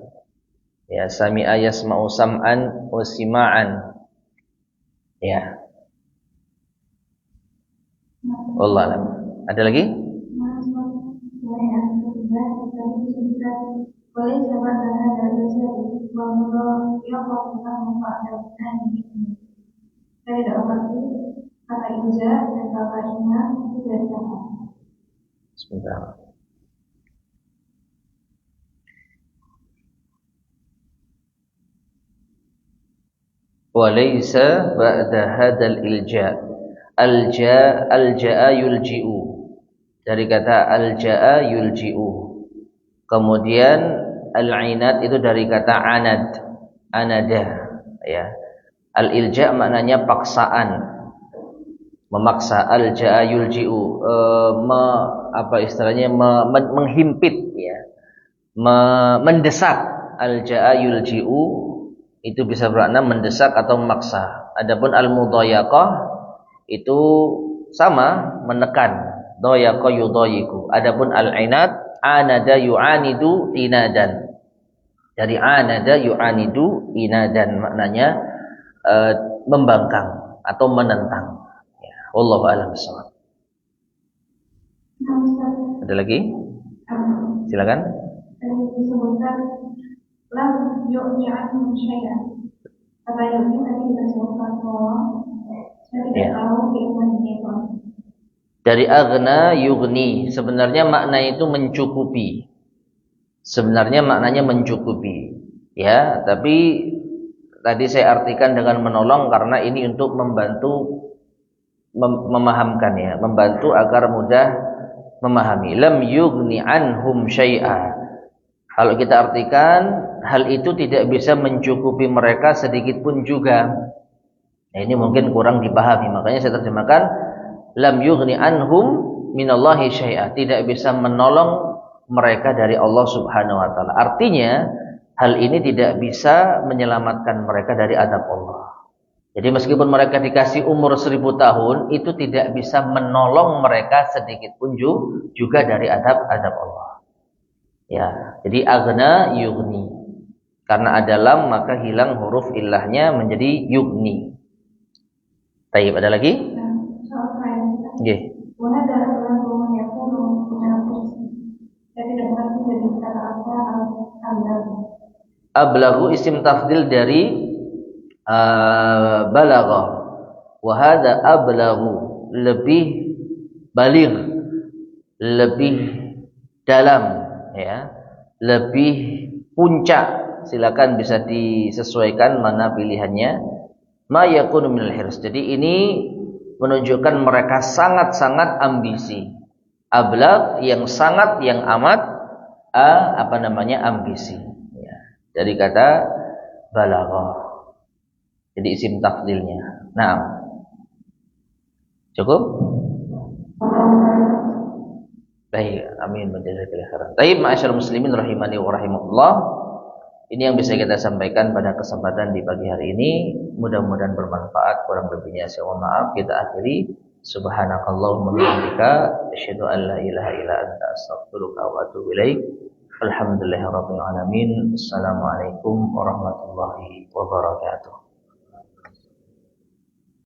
Ya, sami'a yasma'u sam'an wa sima'an. Ya. Allah alam. Ada lagi? Saya tidak mengerti kata inja dan kata inna itu dari apa? Sebentar. Walaysa ba'da hadal ilja. Alja'a yulji'u. Dari kata alja'a yulji'u. Kemudian al-inad itu dari kata anad. Anada, ya. Al-ilja maknanya paksaan. Memaksa. Alja'a yulji'u. Apa istilahnya? Menghimpit, ya. Mendesak. Alja'a yulji'u itu bisa bermakna mendesak atau memaksa. Adapun al-mudhayaqah itu sama, menekan. Dhayaqa yudhayiqu. Adapun al-inad anada yu'anidu inadan. Dari anada yu'anidu inadan maknanya membangkang atau menentang. Ya, wallahu a'lam bishawab. Ada lagi? Silakan. Disebutkan lam yu'ni anhum syai'an. Kata yu'ni tadi kita sebutkan bahwa saya tidak tahu ilmunya itu. Dari aghna yughni, sebenarnya makna itu mencukupi. Sebenarnya maknanya mencukupi. Ya, tapi tadi saya artikan dengan menolong karena ini untuk membantu memahamkan, ya, membantu agar mudah memahami. Lam yughni anhum syai'a. Kalau kita artikan, hal itu tidak bisa mencukupi mereka sedikit pun juga. Nah, ini mungkin kurang dipahami. Makanya saya terjemahkan, lam yughni anhum minallahi syai'a. Tidak bisa menolong mereka dari Allah Subhanahu wa taala. Artinya, hal ini tidak bisa menyelamatkan mereka dari azab Allah. Jadi meskipun mereka dikasih umur 1000 tahun, itu tidak bisa menolong mereka sedikit pun juga dari azab Allah. Ya, jadi aghna yughni. Karena ada lam maka hilang huruf illahnya menjadi yughni. Baik, ada lagi? Nggih. Ablaghu isim tafdil dari balagha. Wa hadha ablaghu, lebih baligh, lebih dalam, ya, lebih puncak. Silakan bisa disesuaikan mana pilihannya. Ma yakunu minal hirs. Jadi ini menunjukkan mereka sangat-sangat ambisi. Ablagh yang sangat, yang amat ambisi. Ya. Dari kata balaghah. Jadi isim tafdilnya. Nah, cukup? Baik, amin jazakallahu khairan. Baik, ma'asyiral muslimin rahimani wa rahimakumullah. Ini yang bisa kita sampaikan pada kesempatan di pagi hari ini. Mudah-mudahan bermanfaat. Kurang lebihnya saya mohon maaf. Kita akhiri. Subhanakallahumma wa bihamdika asyhadu an la ilaha illa anta astaghfiruka wa atubu ilaik. Alhamdulillahirabbil alamin. Assalamualaikum warahmatullahi wabarakatuh.